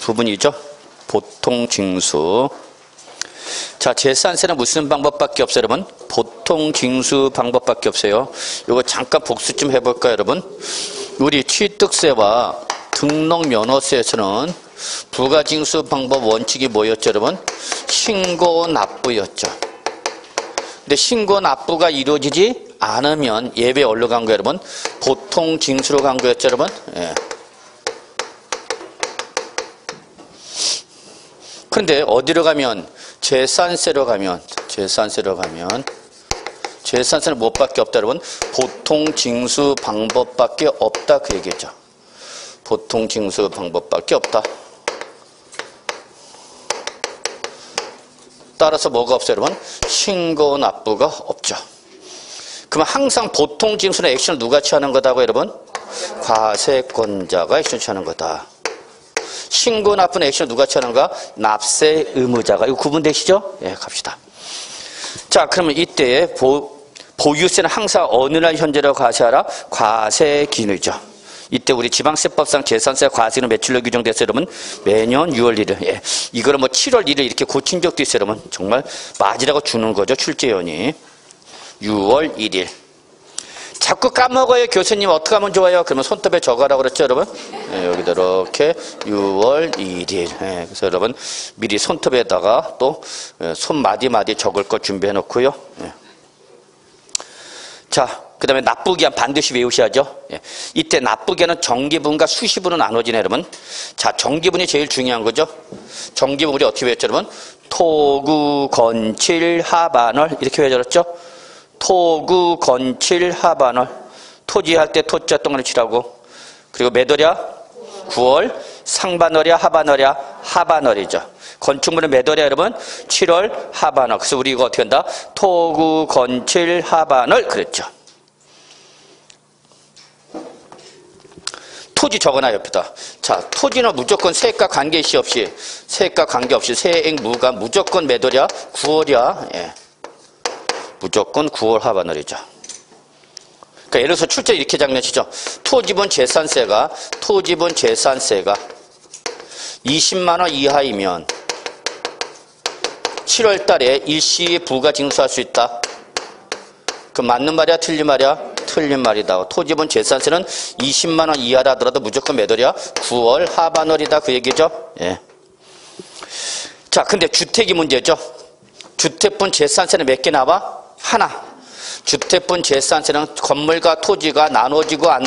부분이죠. 보통 징수. 자, 재산세는 무슨 방법밖에 없어요, 여러분? 보통 징수 방법밖에 없어요. 이거 잠깐 복수 좀 해볼까요, 여러분? 우리 취득세와 등록면허세에서는 부가징수 방법 원칙이 뭐였죠, 여러분? 신고 납부였죠. 근데 신고 납부가 이루어지지 않으면 예외 어디로 간 거예요, 여러분? 보통 징수로 간 거였죠, 여러분? 예. 그런데 어디로 가면? 재산세로 가면 재산세는 무엇밖에 없다, 여러분? 보통 징수 방법밖에 없다, 그 얘기죠. 보통 징수 방법밖에 없다. 따라서 뭐가 없어요, 여러분? 신고 납부가 없죠. 그러면 항상 보통 징수는 액션을 누가 취하는 거다고, 여러분? 과세권자가 액션 취하는 거다. 신고 납부는 액션 누가 취하는가? 납세 의무자가. 이거 구분되시죠? 예, 갑시다. 자, 그러면 이때 보유세는 항상 어느 날 현재로 과세하라? 과세기준이죠. 이때 우리 지방세법상 재산세 과세는 며칠로 규정됐어요, 여러분? 매년 6월 1일. 예. 이거를 뭐 7월 1일 이렇게 고친 적도 있어요, 여러분. 정말 맞으라고 주는 거죠, 출제연이. 6월 1일. 자꾸 까먹어요. 교수님 어떻게 하면 좋아요? 그러면 손톱에 적어라고 그랬죠, 여러분? 예, 여기다 이렇게 6월 1일. 예, 그래서 여러분 미리 손톱에다가 또 손마디 적을 거 준비해 놓고요. 예. 자, 그 다음에 납부기한 반드시 외우셔야죠. 예. 이때 납부기한은 정기분과 수시분으로 나눠지네, 여러분. 자, 정기분이 제일 중요한 거죠. 정기분 우리 어떻게 외웠죠, 여러분? 토구, 건칠, 하반월 이렇게 외워졌죠. 토구, 건칠, 하반월. 토지할 때 토자 동그라미 치라고. 그리고 몇 월이야? 9월. 상반월이야, 하반월이야? 하반월이죠. 건축물은 몇 월이야, 여러분? 7월 하반월. 그래서 우리 이거 어떻게 한다? 토구, 건칠, 하반월 그랬죠. 토지 적어놔, 옆에다. 자, 토지는 무조건 세액과 관계없이 세액 무가 무조건 몇 월이야? 9월이야. 예. 무조건 9월 하반월이죠. 그러니까 예를 들어서 출제 이렇게 장난치죠. 토지분 재산세가 20만 원 이하이면 7월 달에 일시 부가징수할 수 있다. 그럼 맞는 말이야, 틀린 말이야? 틀린 말이다. 토지분 재산세는 20만 원 이하라 하더라도 무조건 몇 월이야? 9월 하반월이다, 그 얘기죠. 예. 자, 근데 주택이 문제죠. 주택분 재산세는 몇 개 나와? 하나. 주택분 재산세는 건물과 토지가 나눠지고 안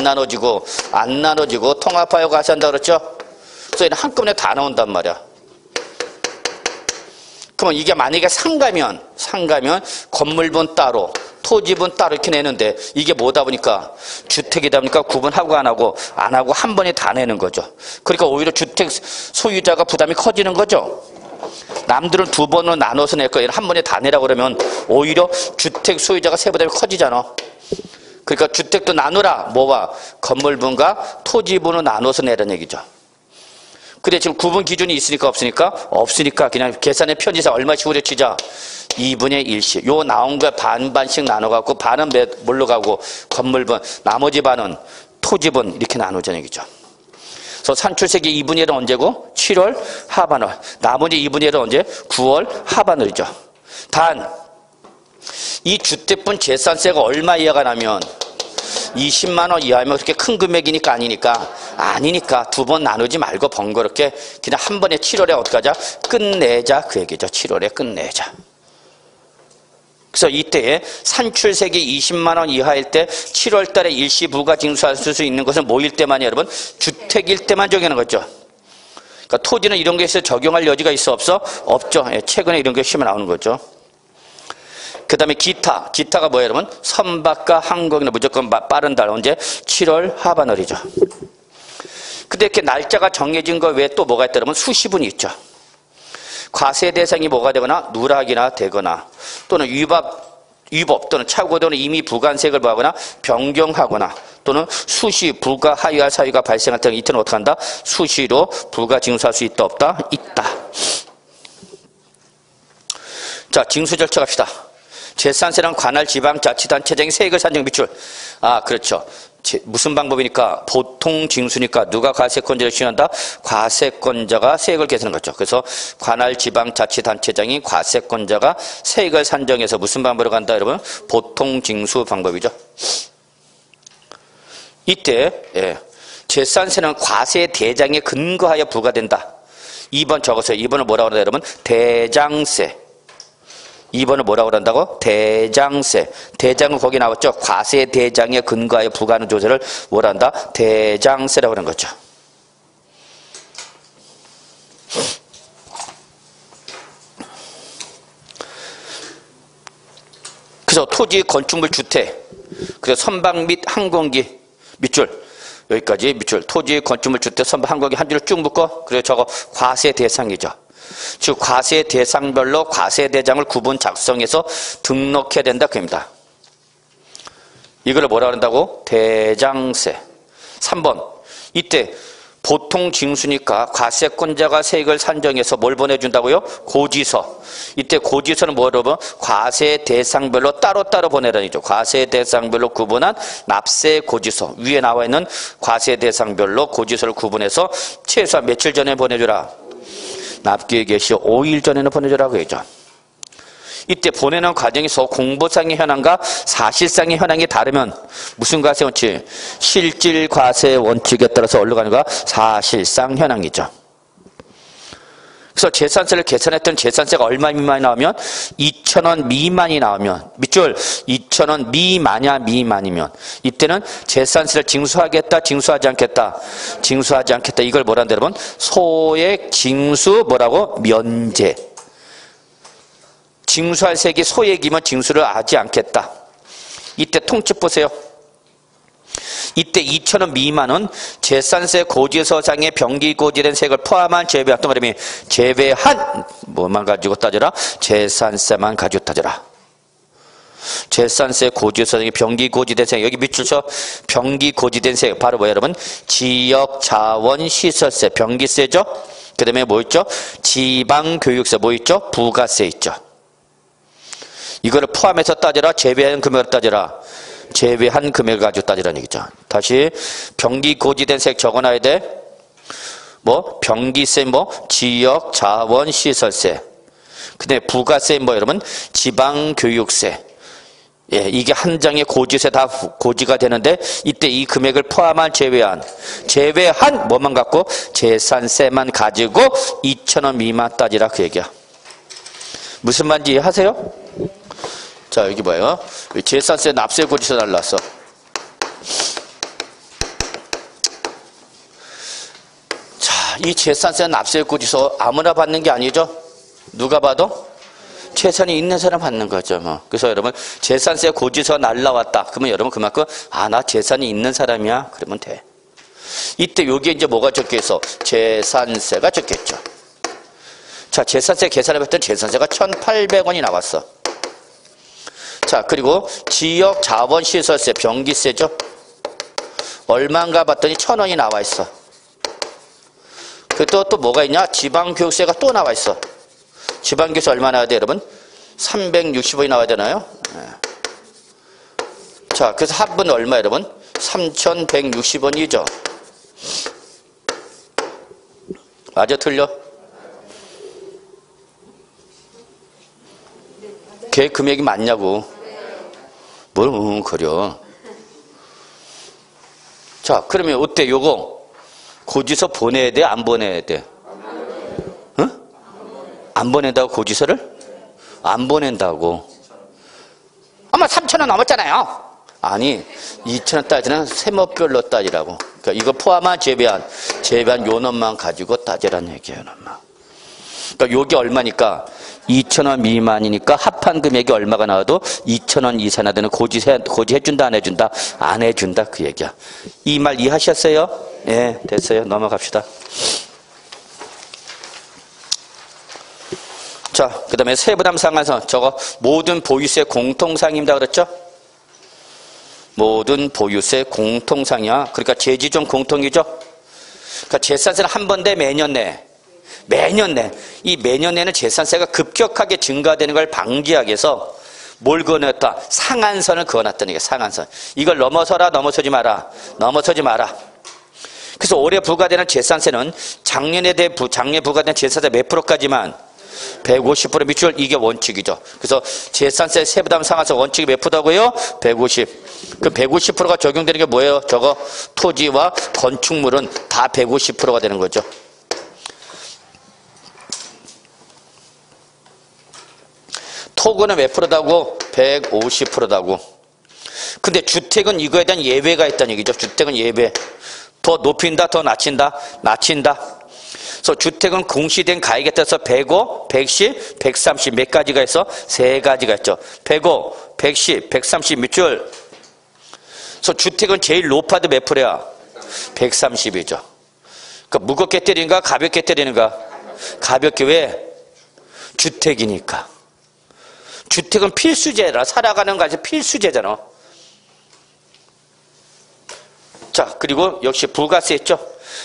나눠지고 통합하여 과세한다 그랬죠? 그래서 얘는 한꺼번에 다 나온단 말이야. 그러면 이게 만약에 상가면 건물분 따로 토지분 따로 이렇게 내는데 이게 뭐다 보니까 주택이다 보니까 구분하고 안 하고 한 번에 다 내는 거죠. 그러니까 오히려 주택 소유자가 부담이 커지는 거죠. 남들은 두 번으로 나눠서 낼 거예요. 한 번에 다 내라고 그러면 오히려 주택 소유자가 세부담이 커지잖아. 그러니까 주택도 나누라. 뭐와? 건물분과 토지분을 나눠서 내라는 얘기죠. 근데 지금 구분 기준이 있으니까 없으니까? 없으니까 그냥 계산의 편의상 얼마씩 우려치자? 2분의 1씩. 요 나온 거에 반씩 나눠갖고 반은 뭘로 가고 건물분, 나머지 반은 토지분 이렇게 나누자는 얘기죠. 그래서 산출세기 2분의 1은 언제고? 7월 하반월. 나머지 2분의 1은 언제? 9월 하반월이죠. 단, 이 주택분 재산세가 얼마 이하가 나면 20만 원 이하면 그렇게 큰 금액이니까 아니니까 두 번 나누지 말고 번거롭게 그냥 한 번에 7월에 어떻게 하자? 끝내자, 그 얘기죠. 7월에 끝내자. 그래서 이때 산출세기 20만 원 이하일 때 7월 달에 일시 부가징수할 수 있는 것은 뭐일 때만이에요, 여러분? 주택일 때만 적용하는 거죠. 그러니까 토지는 이런 게 있어 적용할 여지가 있어 없어? 없죠. 예, 최근에 이런 게 시험에 나오는 거죠. 그 다음에 기타가 뭐예요, 여러분? 선박과 항공기는 무조건 빠른 달 언제? 7월 하반월이죠. 근데 이렇게 날짜가 정해진 거 외에 또 뭐가 있다 그러면 수시분이 있죠. 과세 대상이 뭐가 되거나 누락이나 되거나 또는 위법 또는 착오되는 이미 부관세액을 부과하거나 변경하거나 또는 수시 불가하유할 사유가 발생할 때 이때는 어떻게 한다? 수시로 불가징수할 수 있다 없다? 있다. 자, 징수 절차 갑시다. 재산세랑 관할 지방자치단체장이 세액을 산정 비출. 아, 그렇죠. 무슨 방법이니까 보통 징수니까 누가 과세권자를 시행한다? 과세권자가 세액을 계산하는 거죠. 그래서 관할 지방자치단체장인 과세권자가 세액을 산정해서 무슨 방법으로 간다 여러분? 보통 징수 방법이죠. 이때 재산세는 과세 대장에 근거하여 부과된다. 2번 적었어요. 2번을 뭐라고 한다 여러분? 대장세. 2번을 뭐라고 한다고? 대장세. 대장은 거기 나왔죠. 과세 대장에 근거하여 부과하는 조세를 뭐라 한다? 대장세라고 하는 거죠. 그래서 토지, 건축물, 주택, 그래서 선박 및 항공기 밑줄, 여기까지 밑줄, 토지, 건축물, 주택, 선박, 항공기 한 줄을 쭉 묶어. 그래서 저거 과세 대상이죠. 즉 과세 대상별로 과세 대장을 구분 작성해서 등록해야 된다 그입니다. 이걸 뭐라 그런다고? 대장세. 3번. 이때 보통 징수니까 과세권자가 세액을 산정해서 뭘 보내준다고요? 고지서. 이때 고지서는 뭐라고? 과세 대상별로 따로따로 보내라는 얘기죠. 과세 대상별로 구분한 납세 고지서. 위에 나와 있는 과세 대상별로 고지서를 구분해서 최소한 며칠 전에 보내주라. 납기의 개시 5일 전에는 보내주라고 했죠. 이때 보내는 과정에서 공보상의 현황과 사실상의 현황이 다르면 무슨 과세 원칙? 실질 과세 원칙에 따라서 어디로 가는가? 사실상 현황이죠. 그래서 재산세를 계산했던 재산세가 얼마 미만이 나오면 2,000원 미만이 나오면 밑줄 2,000원 미만이야 미만이면 이때는 재산세를 징수하겠다 징수하지 않겠다 징수하지 않겠다 이걸 뭐라는데 여러분? 소액 징수 뭐라고? 면제. 징수할 세액이 소액이면 징수를 하지 않겠다. 이때 통첩 보세요. 이때 2,000원 미만은 재산세 고지서상에 병기고지된 세액을 포함한 제외했던 그러면 제외한 뭐만 가지고 따져라? 재산세만 가지고 따져라. 재산세 고지서상에 병기고지된 세액 여기 밑줄 쳐 병기고지된 세액 바로 뭐야 여러분? 지역자원시설세 병기세죠. 그 다음에 뭐 있죠? 지방교육세 뭐 있죠? 부가세 있죠. 이거를 포함해서 따져라 제외한 금액으로 따져라. 제외한 금액을 가지고 따지라는 얘기죠. 다시 병기 고지된 세액 적어놔야 돼. 뭐 병기세 뭐 지역 자원 시설세. 근데 부가세 뭐 여러분 지방교육세. 예, 이게 한 장의 고지세 다 고지가 되는데 이때 이 금액을 포함한 제외한 뭐만 갖고 재산세만 가지고 2,000원 미만 따지라 그 얘기야. 무슨 말인지 이해하세요? 자 여기 봐요. 재산세 납세 고지서 날랐어. 자, 이 재산세 납세 고지서 아무나 받는 게 아니죠. 누가 봐도 재산이 있는 사람 받는 거죠. 뭐. 그래서 여러분 재산세 고지서 날라왔다. 그러면 여러분 그만큼 나 재산이 있는 사람이야. 그러면 돼. 이때 여기에 이제 뭐가 적혀있어? 재산세가 적혀있죠. 자, 재산세 계산해봤더니 재산세가 1,800원이 나왔어. 자, 그리고 지역 자원시설세 병기세죠. 얼마인가 봤더니 1,000원이 나와 있어. 그 또 뭐가 있냐? 지방교육세가 또 나와 있어. 지방교육세 얼마 나와야 돼, 여러분? 360원이 나와야 되나요? 네. 자, 그래서 합은 얼마, 여러분? 3,160원이죠. 맞아, 틀려? 걔 금액이 맞냐고. 뭘 그려. 자, 그러면 어때? 요거 고지서 보내야 돼? 안 보내야 돼? 응? 안 보낸다고 고지서를? 안 보낸다고. 아마 3,000원 넘었잖아요. 아니 2,000원 따지는 세목별로 따지라고. 그러니까 이거 포함한 제외한 요 놈만 가지고 따지라는 얘기예요. 놈만. 그러니까 요게 얼마니까 2,000원 미만이니까 합한 금액이 얼마가 나와도 2,000원 이상 나되는 고지해준다 안 해준다? 안 해준다 그 얘기야. 이 말 이해하셨어요? 예, 됐어요. 넘어갑시다. 자, 그 다음에 세부담상한선 저거 모든 보유세 공통상입니다 그랬죠? 모든 보유세 공통상이야. 그러니까 재지종 공통이죠? 그러니까 재산세는 한 번 돼 매년 내. 매년 내. 이 매년 내는 재산세가 급격하게 증가되는 걸 방지하기 위해서 뭘 그어놨다? 상한선을 그어놨다는 게 상한선. 이걸 넘어서라, 넘어서지 마라. 넘어서지 마라. 그래서 올해 부과되는 재산세는 작년에 대해 작년에 부과된 재산세 몇 프로까지만? 150% 밑줄. 이게 원칙이죠. 그래서 재산세 세부담 상한선 원칙이 몇 프로다고요? 150. 그 150%가 적용되는 게 뭐예요? 저거 토지와 건축물은 다 150%가 되는 거죠. 토구는 몇 프로다고? 150%다고. 근데 주택은 이거에 대한 예외가 있다는 얘기죠. 주택은 예외. 더 높인다, 더 낮춘다? 낮춘다. 그래서 주택은 공시된 가액에 따라서 105, 110, 130 몇 가지가 있어? 세 가지가 있죠. 105, 110, 130 밑줄. 그래서 주택은 제일 높아도 몇 프로야? 130이죠. 그러니까 무겁게 때리는가, 가볍게 때리는가? 가볍게. 왜? 주택이니까. 주택은 필수제라. 살아가는 것이 필수제잖아. 자, 그리고 역시 부가세 있죠.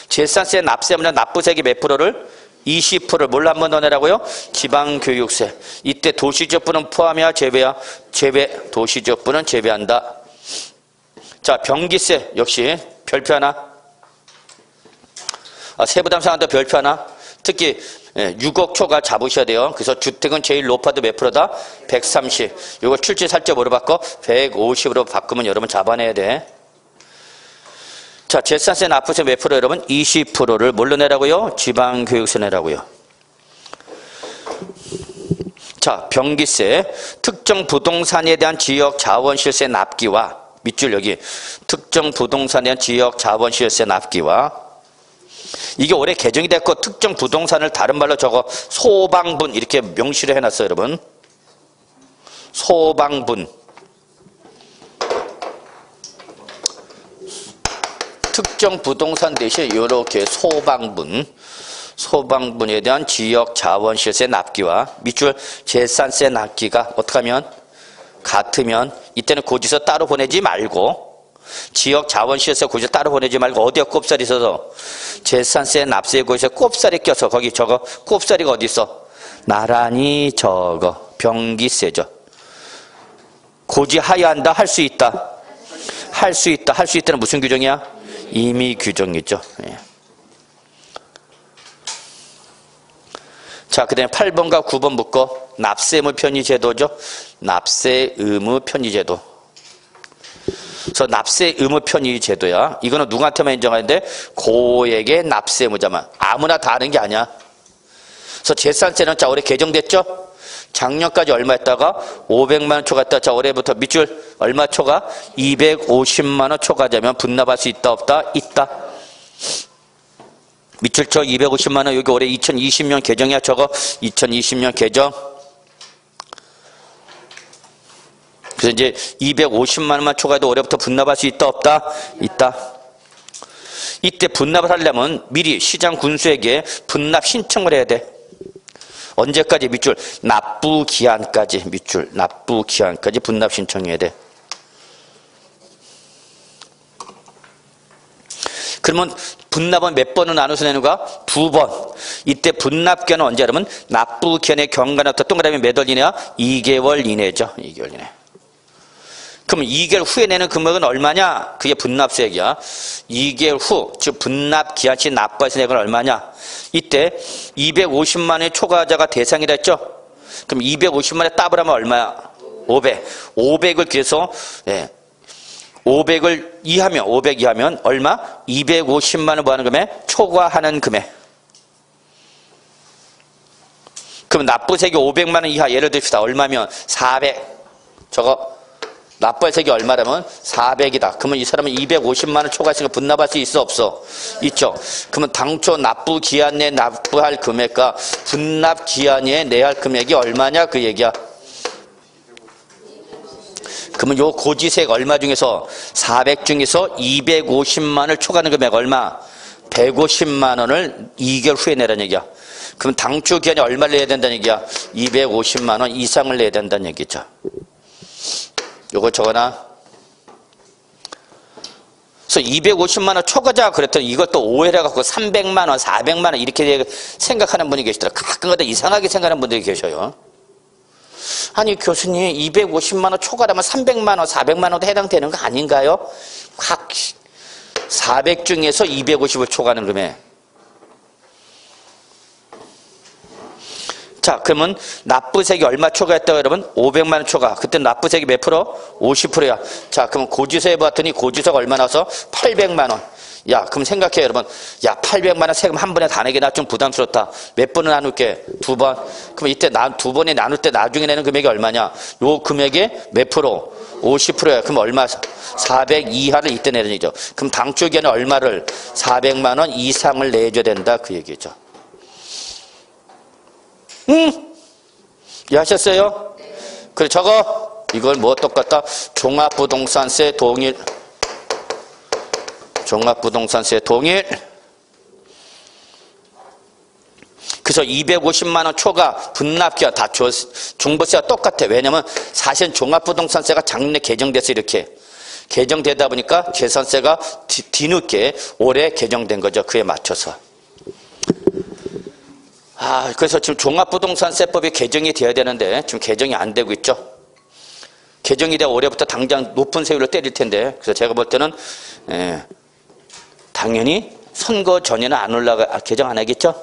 재산세, 납세하면 납부세액이 몇 프로를? 20%를 뭘 한 번 더 내라고요? 지방교육세. 이때 도시지역부는 포함이야, 제외야? 제외. 도시지역부는 제외한다. 자, 병기세 역시 별표 하나. 세부담 상한도 별표 하나. 특히 6억 초과 잡으셔야 돼요. 그래서 주택은 제일 높아도 몇 프로다? 130. 이거 출제 살짝 뭐로 바꿔? 150으로 바꾸면 여러분 잡아내야 돼. 자, 재산세 납부세 몇 프로 여러분? 20%를 뭘로 내라고요? 지방교육세 내라고요. 자, 병기세. 특정 부동산에 대한 지역 자원시세 납기와 밑줄 여기 특정 부동산에 대한 지역 자원시세 납기와 이게 올해 개정이 됐고 특정 부동산을 다른 말로 적어 소방분 이렇게 명시를 해놨어요, 여러분. 소방분. 특정 부동산 대신 이렇게 소방분. 소방분에 대한 지역 자원시세 납기와 밑줄 재산세 납기가 어떻게 하면? 같으면 이때는 고지서 따로 보내지 말고 지역 자원시세 고지서 따로 보내지 말고 어디에 꼽살이 있어서 재산세 납세 고지서 꼽살이 껴서 거기 저거 꼽살이가 어디 있어? 나란히 저거 병기세죠. 고지하여야 한다? 할 수 있다? 할 수 있다. 할 수 있다는 무슨 규정이야? 임의 규정이죠. 예. 자, 그 다음에 8번과 9번 묶어 납세 의무 편의 제도죠. 납세 의무 편의 제도. 그래서 납세 의무 편의 제도야. 이거는 누구한테만 인정하는데 고액의 납세 의무자만. 아무나 다 하는 게 아니야. 그래서 재산세는 자 올해 개정됐죠. 작년까지 얼마 했다가 500만 원 초과했다. 자 올해부터 밑줄 얼마 초과? 250만 원 초과하자면 분납할 수 있다 없다? 있다. 밑줄 쳐 250만 원 여기 올해 2020년 개정이야. 저거 2020년 개정. 그래서 이제 250만 원만 초과해도 올해부터 분납할 수 있다 없다? 있다. 이때 분납을 하려면 미리 시장 군수에게 분납 신청을 해야 돼. 언제까지? 밑줄 납부 기한까지. 밑줄 납부 기한까지 분납 신청해야 돼. 그러면 분납은 몇 번을 나눠서 내는 거야? 2번. 이때 분납 기한은 언제 하려면 납부 기한의 경과나부터 동그라미 몇 월 이내야? 2개월 이내죠. 2개월 이내. 그러면 2개월 후에 내는 금액은 얼마냐? 그게 분납세액이야. 2개월 후, 즉 분납 기한치 납부해서 내는 건 얼마냐? 이때 250만 원의 초과자가 대상이라 했죠? 그럼 250만 원에 따블 하면 얼마야? 500. 500을 그래서 500을 이하면 500 이하면 얼마? 250만 원 뭐 하는 금액? 초과하는 금액. 그럼 납부세액이 500만 원 이하 예를 듭시다. 얼마면? 400. 저거 납부세액이 얼마라면? 400이다. 그러면 이 사람은 250만 원 초과했으니까 분납할 수 있어 없어? 있죠. 그러면 당초 납부 기한 내에 납부할 금액과 분납 기한에 내야 할 금액이 얼마냐 그 얘기야. 그러면 요 고지세액 얼마 중에서 400 중에서 250만 원을 초과하는 금액 얼마? 150만 원을 2개월 후에 내라는 얘기야. 그럼 당초 기한이 얼마를 내야 된다는 얘기야? 250만 원 이상을 내야 된다는 얘기죠. 요거 적어놔. 그래서 250만 원 초과자 그랬더니 이것도 오해를 해갖고 300만 원, 400만 원 이렇게 생각하는 분이 계시더라. 가끔가다 이상하게 생각하는 분들이 계셔요. 아니 교수님 250만 원 초과하면 300만 원, 400만 원도 해당되는 거 아닌가요? 확 400 중에서 250을 초과하는 금액. 자, 그러면 납부세액이 얼마 초과했다고 여러분? 500만 원 초과. 그때 납부세액이 몇 프로? 50%야. 자, 그럼 고지서 해봤더니 고지서가 얼마 나와서? 800만 원. 야, 그럼 생각해 여러분. 야, 800만 원 세금 한 번에 다 내기 나 좀 부담스럽다. 몇 번을 나눌게? 2번. 그럼 이때 두 번에 나눌 때 나중에 내는 금액이 얼마냐? 요 금액의 몇 프로? 50%야. 그럼 얼마? 400 이하를 이때 내는 얘기죠. 그럼 당초기에는 얼마를? 400만 원 이상을 내줘야 된다. 그 얘기죠. 이해하셨어요? 그래, 저거 이걸 뭐 똑같다? 종합부동산세 동일. 종합부동산세 동일. 그래서 250만 원 초과 분납기와 다 종부세와 똑같아. 왜냐면 사실 종합부동산세가 작년에 개정돼서 이렇게 개정되다 보니까 재산세가 뒤늦게 올해 개정된 거죠. 그에 맞춰서. 그래서 지금 종합부동산세법이 개정이 돼야 되는데 지금 개정이 안 되고 있죠. 개정이 돼야 올해부터 당장 높은 세율을 때릴 텐데, 그래서 제가 볼 때는 당연히 선거 전에는 안 개정 안 하겠죠.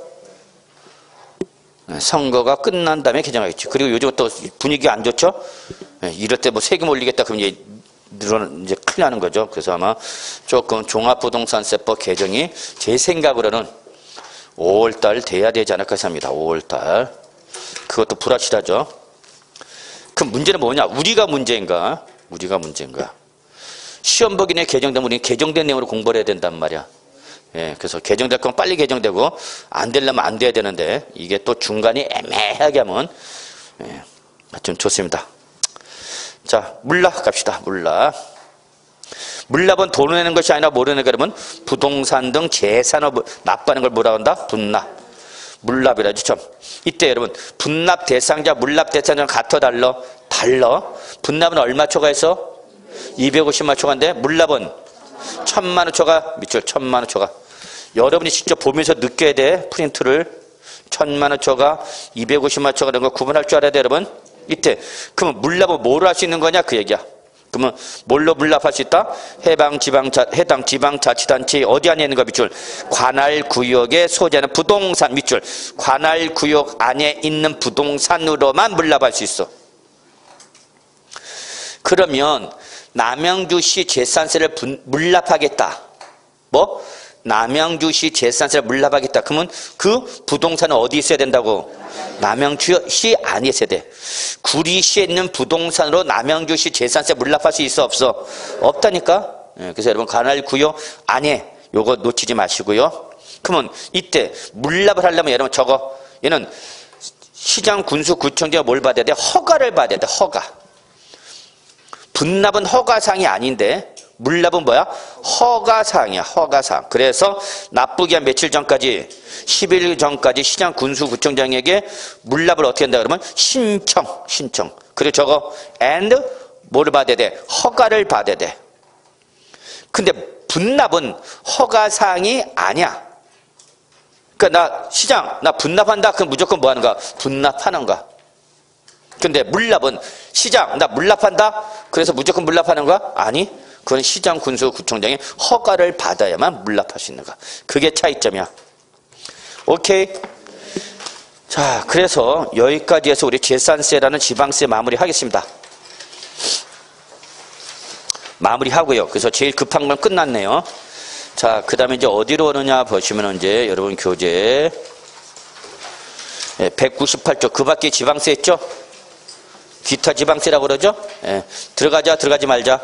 선거가 끝난 다음에 개정하겠죠. 그리고 요즘 또 분위기가 안 좋죠. 이럴 때 뭐 세금 올리겠다 그러면 이제 큰일 나는 거죠. 그래서 아마 조금 종합부동산세법 개정이 제 생각으로는 5월달 돼야 되지 않을까 생각합니다. 5월달. 그것도 불확실하죠. 그럼 문제는 뭐냐? 우리가 문제인가? 우리가 문제인가? 시험 보기 전에 개정되면 우리는 개정된 내용으로 공부를 해야 된단 말이야. 그래서 개정될 건 빨리 개정되고 안 되려면 안 돼야 되는데 이게 또 중간이 애매하게 하면 좀 좋습니다. 자, 물납 갑시다. 물납은 돈 내는 것이 아니라 모르는 그러면 부동산 등 재산을 납부하는 걸 뭐라고 한다? 분납. 물납이라죠. 참. 이때 여러분 분납 대상자 물납 대상자는 같아 달라? 분납은 얼마 초과해서? 250만 초과인데 물납은 1000만 원 초과. 밑줄 1000만 원 초과. 여러분이 직접 보면서 느껴야 돼. 프린트를. 1000만 원 초과, 250만 초과 이런 거 구분할 줄 알아야 돼 여러분. 이때 그러면 물납은 뭐로 할 수 있는 거냐 그 얘기야. 그러면 뭘로 물납할 수 있다? 해당 지방자치단체 어디 안에 있는 거 밑줄? 관할구역에 소재하는 부동산 밑줄. 관할구역 안에 있는 부동산으로만 물납할 수 있어. 그러면 남양주시 재산세를 물납하겠다. 뭐? 남양주시 재산세를 물납하겠다. 그러면 그 부동산은 어디 있어야 된다고? 남양주시 안에 있어야 돼. 구리시에 있는 부동산으로 남양주시 재산세 물납할 수 있어 없어? 없다니까. 그래서 여러분 관할구역 안에 요거 놓치지 마시고요. 그러면 이때 물납을 하려면 여러분 저거 얘는 시장 군수 구청장이 뭘 받아야 돼? 허가를 받아야 돼. 허가. 분납은 허가사항이 아닌데 물납은 뭐야? 허가사항이야. 허가사항. 그래서 납부기 한 며칠 전까지 10일 전까지 시장 군수구청장에게 물납을 어떻게 한다 그러면 신청. 그리고 저거 and 뭐를 받아야 돼? 허가를 받아야 돼. 근데 분납은 허가사항이 아니야. 그러니까 나 분납한다. 그럼 무조건 뭐 하는 거야? 분납하는 거야. 근데 물납은 시장 나 물납한다. 그래서 무조건 물납하는 거야? 아니. 그건 시장 군수구청장의 허가를 받아야만 물납할 수 있는 거야. 그게 차이점이야. 오케이. 자, 그래서 여기까지 해서 우리 재산세라는 지방세 마무리하겠습니다. 마무리하고요. 그래서 제일 급한 건 끝났네요. 자, 그 다음에 이제 어디로 오느냐 보시면 이제 여러분 교재 198조 그 밖에 지방세 있죠? 기타 지방세라고 그러죠? 들어가자 들어가지 말자.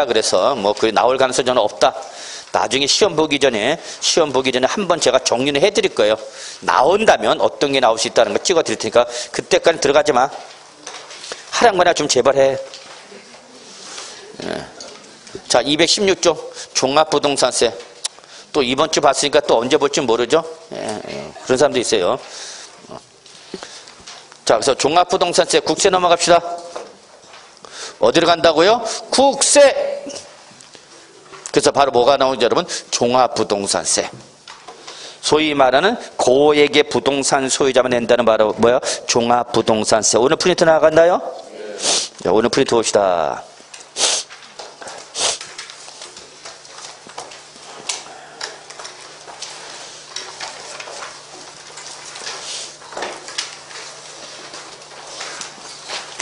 그래서 뭐 그 나올 가능성이 저는 없다. 나중에 시험 보기 전에 한번 제가 정리를 해드릴 거예요. 나온다면 어떤 게 나올 수 있다는 거 찍어 드릴 테니까 그때까지 들어가지 마. 하란 거나 좀 제발 해. 자, 216조 종합부동산세. 또 이번 주 봤으니까 또 언제 볼지 모르죠. 그런 사람도 있어요. 자, 그래서 종합부동산세 국세 넘어갑시다. 어디로 간다고요? 국세. 그래서 바로 뭐가 나오는지 여러분 종합부동산세. 소위 말하는 고액의 부동산 소유자만 낸다는 바로 뭐야? 종합부동산세. 오늘 프린트 나갔나요? 자, 오늘 프린트 봅시다.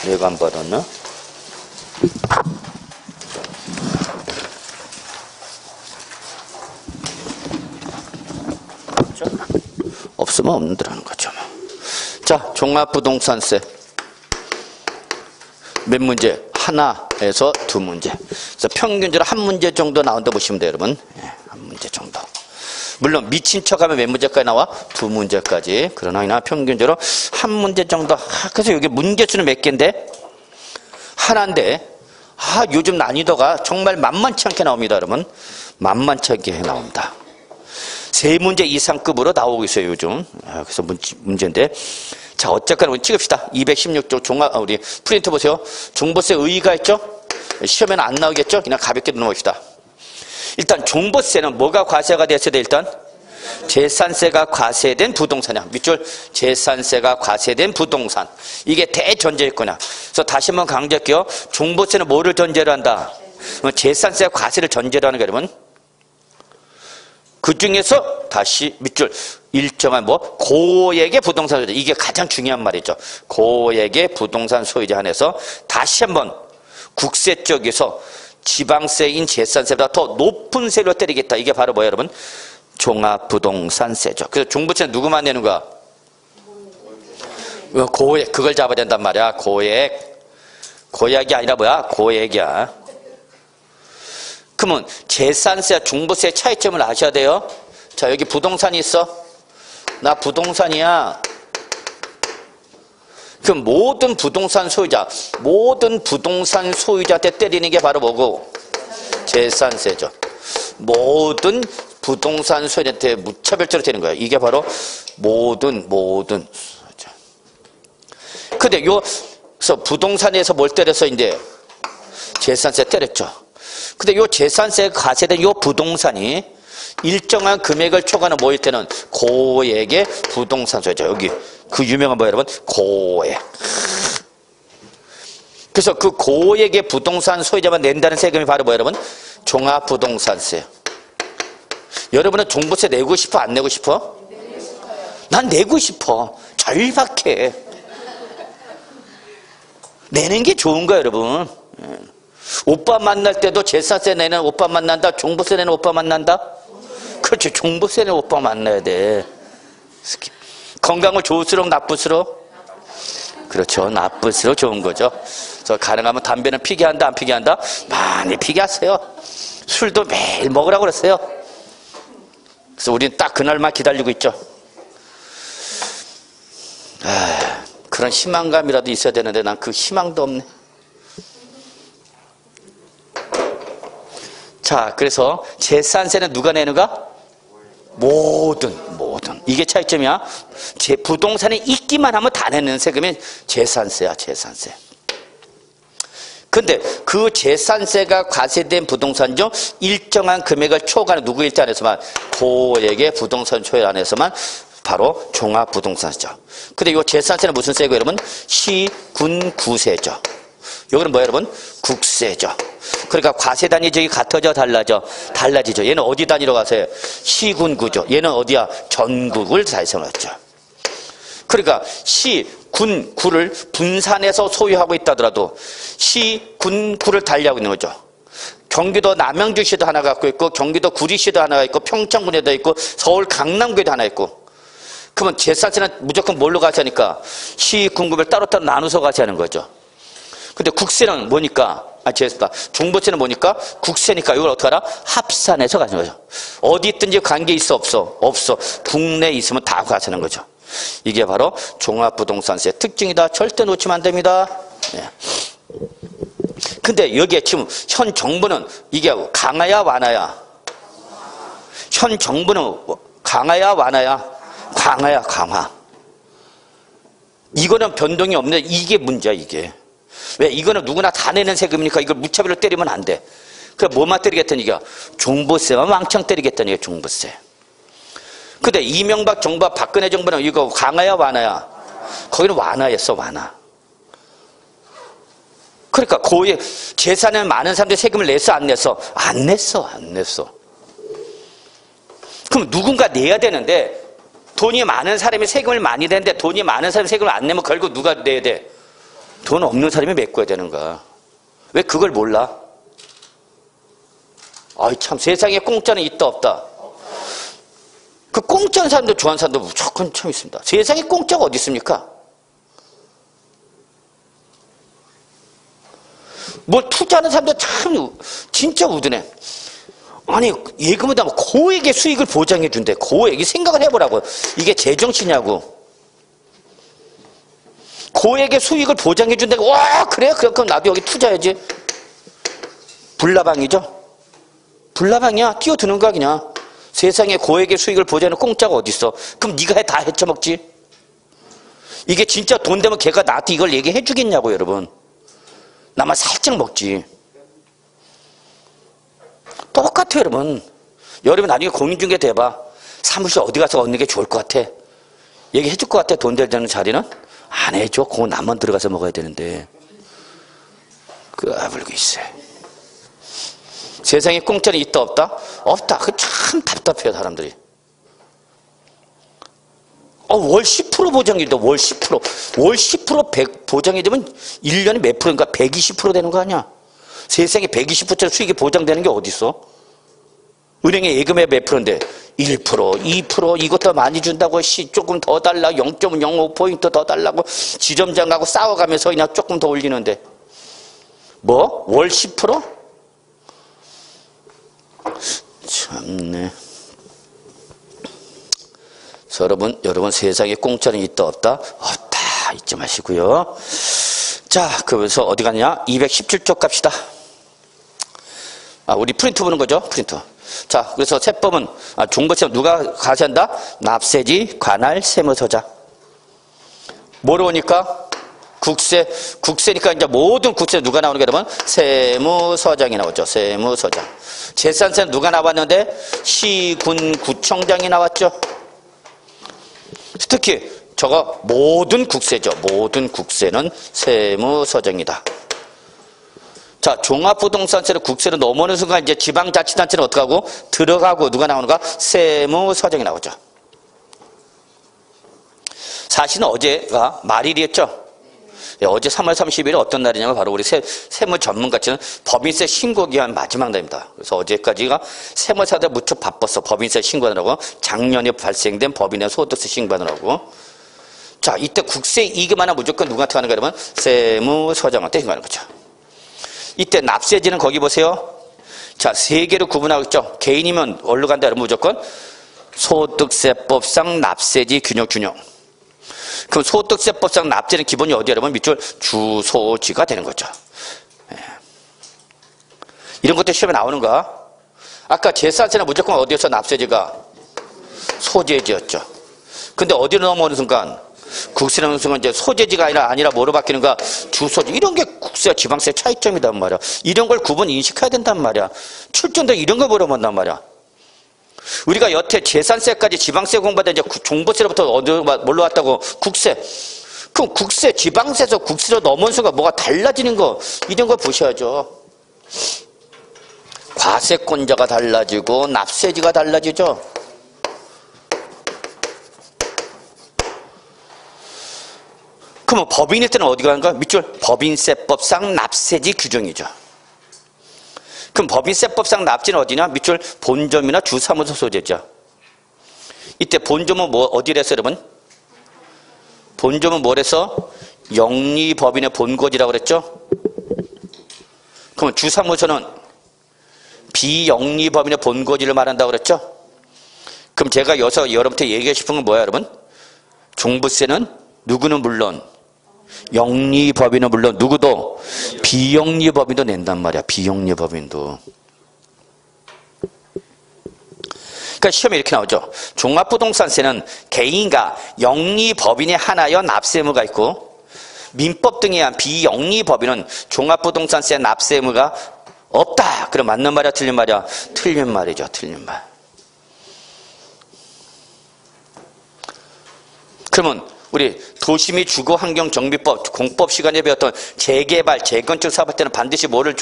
내가 안 받았나? 없으면 없는다는 거죠. 자, 종합부동산세 몇 문제? 하나에서 두 문제. 그래서 평균적으로 한 문제 정도 나온다 보시면 돼요, 여러분. 한 문제 정도. 물론 미친 척하면 몇 문제까지 나와? 두 문제까지. 그러나 평균적으로 한 문제 정도. 그래서 여기 문제수는 몇 개인데? 하나인데, 요즘 난이도가 정말 만만치 않게 나옵니다, 여러분. 만만치 않게 나옵니다. 세 문제 이상급으로 나오고 있어요, 요즘. 그래서 문제인데. 자, 어쨌거나 우리 찍읍시다. 216쪽 종합, 우리 프린트 보세요. 종부세 의의가 있죠? 시험에는 안 나오겠죠? 그냥 가볍게 넘어갑시다. 일단 종부세는 뭐가 과세가 됐어야 돼, 일단? 재산세가 과세된 부동산이야. 밑줄 재산세가 과세된 부동산. 이게 대전제였구나. 그래서 다시 한번 강조할게요. 종부세는 뭐를 전제로 한다? 재산세가 과세를 전제로 하는 거예요, 여러분. 그 중에서 다시 밑줄 일정한 고액의 부동산 소유자. 이게 가장 중요한 말이죠. 고액의 부동산 소유자 한해서 다시 한번 국세 쪽에서 지방세인 재산세보다 더 높은 세로 때리겠다. 이게 바로 뭐예요, 여러분? 종합부동산세죠. 그래서 종부세는 누구만 내는 거야? 고액. 그걸 잡아야 된단 말이야. 고액. 고액이 아니라 뭐야? 고액이야. 그러면 재산세와 종부세의 차이점을 아셔야 돼요. 자, 여기 부동산이 있어. 나 부동산이야. 그럼 모든 부동산 소유자한테 때리는 게 바로 뭐고? 재산세죠. 모든 부동산 소유자한테 무차별적으로 되는 거예요. 이게 바로 모든. 근데 그래서 부동산에서 뭘 때려서 이제 재산세 때렸죠. 근데 요 재산세 과세된 요 부동산이 일정한 금액을 초과하는 뭐일 때는 고액의 부동산 소유자. 여기 그 유명한 뭐 여러분? 고액. 그래서 그 고액의 부동산 소유자만 낸다는 세금이 바로 뭐 여러분? 종합부동산세. 여러분은 종부세 내고 싶어? 안 내고 싶어? 난 내고 싶어. 절박해. 내는 게 좋은 거야, 여러분. 오빠 만날 때도 재산세 내는 오빠 만난다? 종부세 내는 오빠 만난다? 그렇지. 종부세 내는 오빠 만나야 돼. 건강은 좋을수록 나쁠수록? 그렇죠. 나쁠수록 좋은 거죠. 그래서 가능하면 담배는 피게 한다, 안 피게 한다? 많이 피게 하세요. 술도 매일 먹으라고 그랬어요. 그래서 우리는 딱 그날만 기다리고 있죠. 그런 희망감이라도 있어야 되는데 난 그 희망도 없네. 자, 그래서 재산세는 누가 내는가? 모든. 이게 차이점이야. 부동산에 있기만 하면 다 내는 세금이 재산세야, 재산세. 근데 그 재산세가 과세된 부동산 중 일정한 금액을 초과하는 누구일 때 안에서만 고액의 부동산 소유 안에서만 바로 종합부동산세죠. 근데 이 재산세는 무슨 세고 여러분? 시, 군, 구세죠. 여기는 뭐예요, 여러분? 국세죠. 그러니까 과세 단위 저기 같아져, 달라져? 달라지죠. 얘는 어디 단위로 가세요? 시, 군, 구죠. 얘는 어디야? 전국을 달성했죠. 그러니까 시, 군, 구를 분산해서 소유하고 있다더라도 시, 군, 구를 달리하고 있는 거죠. 경기도 남양주시도 하나 갖고 있고 경기도 구리시도 하나 있고 평창군에도 있고 서울 강남구에도 하나 있고. 그러면 재산세는 무조건 뭘로 가세하니까 시, 군구를 따로따로 나눠서 가세하는 거죠. 근데 국세는 뭐니까? 종부세는 뭐니까? 국세니까 이걸 어떻게 하라? 합산해서 가는 거죠. 어디 있든지 관계 있어, 없어? 없어. 국내에 있으면 다 가시는 거죠. 이게 바로 종합부동산세 특징이다. 절대 놓치면 안 됩니다. 네. 근데 여기에 지금 현 정부는 이게 강화야, 완화야? 현 정부는 강화야, 완화야? 강화야, 강화. 이거는 변동이 없는데 이게 문제야, 이게. 왜? 이거는 누구나 다 내는 세금이니까 이걸 무차별로 때리면 안 돼. 그래서 뭐만 때리겠다는 얘기야? 종부세만 왕창 때리겠다는 얘기야, 종부세. 근데 이명박 정부와 박근혜 정부는 이거 강화야 완화야? 거기는 완화였어, 완화. 그러니까 고액 재산을 많은 사람들이 세금을 냈어, 안 냈어? 안 냈어, 안 냈어. 그럼 누군가 내야 되는데 돈이 많은 사람이 세금을 많이 내는데 돈이 많은 사람이 세금을 안 내면 결국 누가 내야 돼? 돈 없는 사람이 메꿔야 되는 거야. 왜 그걸 몰라? 아이 참, 세상에 공짜는 있다 없다? 그 공짜는 사람도 좋아하는 사람도 무조건 참 있습니다. 세상에 공짜가 어디 있습니까? 뭘 투자하는 사람도 참 진짜 우드네. 아니 예금을 하면 고액의 수익을 보장해 준대. 고액. 이 생각을 해보라고. 이게 제정신이냐고. 고액의 수익을 보장해 준다고. 와 그래? 그럼 나도 여기 투자해야지. 불나방이죠. 불나방이야. 뛰어드는 거야 그냥. 세상에 고액의 수익을 보장하는 공짜가 어딨어. 그럼 네가 다 헤쳐먹지. 이게 진짜 돈 되면 걔가 나한테 이걸 얘기해 주겠냐고 여러분. 나만 살짝 먹지. 똑같아요 여러분. 여러분 나중에 공인중개 대봐. 사무실 어디 가서 얻는 게 좋을 것 같아? 얘기해 줄 것 같아? 돈 되는 자리는? 안 해줘. 그거 나만 들어가서 먹어야 되는데. 까불고 있어. 세상에 공짜는 있다 없다? 없다. 그 참 답답해요 사람들이. 월 10% 보장이다. 월 10%. 월 10% 100 보장이 되면 1년에 몇 프로인가? 120% 되는 거 아니야? 세상에 120% 수익이 보장되는 게 어디 있어? 은행에 예금에 몇 프로인데 1%, 2% 이것도 많이 준다고 조금 더 달라 0.05포인트 더 달라고 지점장하고 싸워가면서 그냥 조금 더 올리는데 뭐? 월 10%? 참네. 여러분 세상에 공짜는 있다 없다? 없다. 잊지 마시고요. 자, 그래서 어디 갔냐? 217쪽 갑시다. 우리 프린트 보는 거죠? 프린트. 자, 그래서 세법은 종부세 누가 과세한다? 납세지, 관할, 세무서자. 뭐로 오니까? 국세니까 이제 모든 국세 누가 나오는 게 여러분? 세무서장이 나오죠. 세무서장. 재산세는 누가 나왔는데? 시군구청장이 나왔죠. 특히 저거 모든 국세죠. 모든 국세는 세무서장이다. 자, 종합부동산세를 국세로 넘어오는 순간 이제 지방자치단체는 어떻게 하고? 들어가고 누가 나오는가? 세무서장이 나오죠. 사실은 어제가 말일이었죠. 어제 3월 30일이 어떤 날이냐면 바로 우리 세무 전문가치는 법인세 신고기한 마지막 날입니다. 그래서 어제까지가 세무사들 무척 바빴어. 법인세 신고하느라고. 작년에 발생된 법인의 소득세 신고하느라고. 자, 이때 국세 이익하면 무조건 누구한테 가는 거야? 그러면 세무서장한테 가는 거죠. 이때 납세지는 거기 보세요. 자, 세 개로 구분하고 있죠. 개인이면 어디로 간다? 여러분 무조건 소득세법상 납세지 균형. 그럼 소득세법상 납세는 기본이 어디야? 여러분 밑줄 주소지가 되는 거죠. 예. 이런 것도 시험에 나오는가? 아까 재산세는 무조건 어디에서 납세지가? 소재지였죠. 근데 어디로 넘어오는 순간? 국세 넘어오는 순간 이제 소재지가 아니라 뭐로 바뀌는가? 주소지. 이런 게 국세와 지방세 차이점이단 말이야. 이런 걸 구분 인식해야 된단 말이야. 출전도 이런 걸 물어본단 말이야. 우리가 여태 재산세까지 지방세 공부하다 이제 종부세로부터 뭘로 왔다고? 국세. 그럼 국세, 지방세에서 국세로 넘어온 순간 뭐가 달라지는 거, 이런 거 보셔야죠. 과세권자가 달라지고 납세지가 달라지죠. 그러면 법인일 때는 어디 가는가? 밑줄 법인세법상 납세지 규정이죠. 그럼 법인세법상 납세는 어디냐? 밑줄 본점이나 주사무소 소재죠. 이때 본점은 뭐 어디래서 여러분? 본점은 뭐래서? 영리법인의 본거지라고 그랬죠? 그럼 주사무소는 비영리법인의 본거지를 말한다고 그랬죠? 그럼 제가 여기서 여러분한테 얘기하고 싶은 건 뭐야 여러분? 종부세는 누구는 물론 영리법인은 물론 누구도 비영리법인도 낸단 말이야. 비영리법인도. 그러니까 시험에 이렇게 나오죠. 종합부동산세는 개인과 영리법인이 하나여 납세 의무가 있고 민법 등에 의한 비영리법인은 종합부동산세 납세 의무가 없다. 그럼 맞는 말이야 틀린 말이야? 틀린 말이죠. 틀린 말. 그러면 우리 도시및 주거환경정비법 공법 시간에 배웠던 재개발, 재건축 사업 때는 반드시 뭐를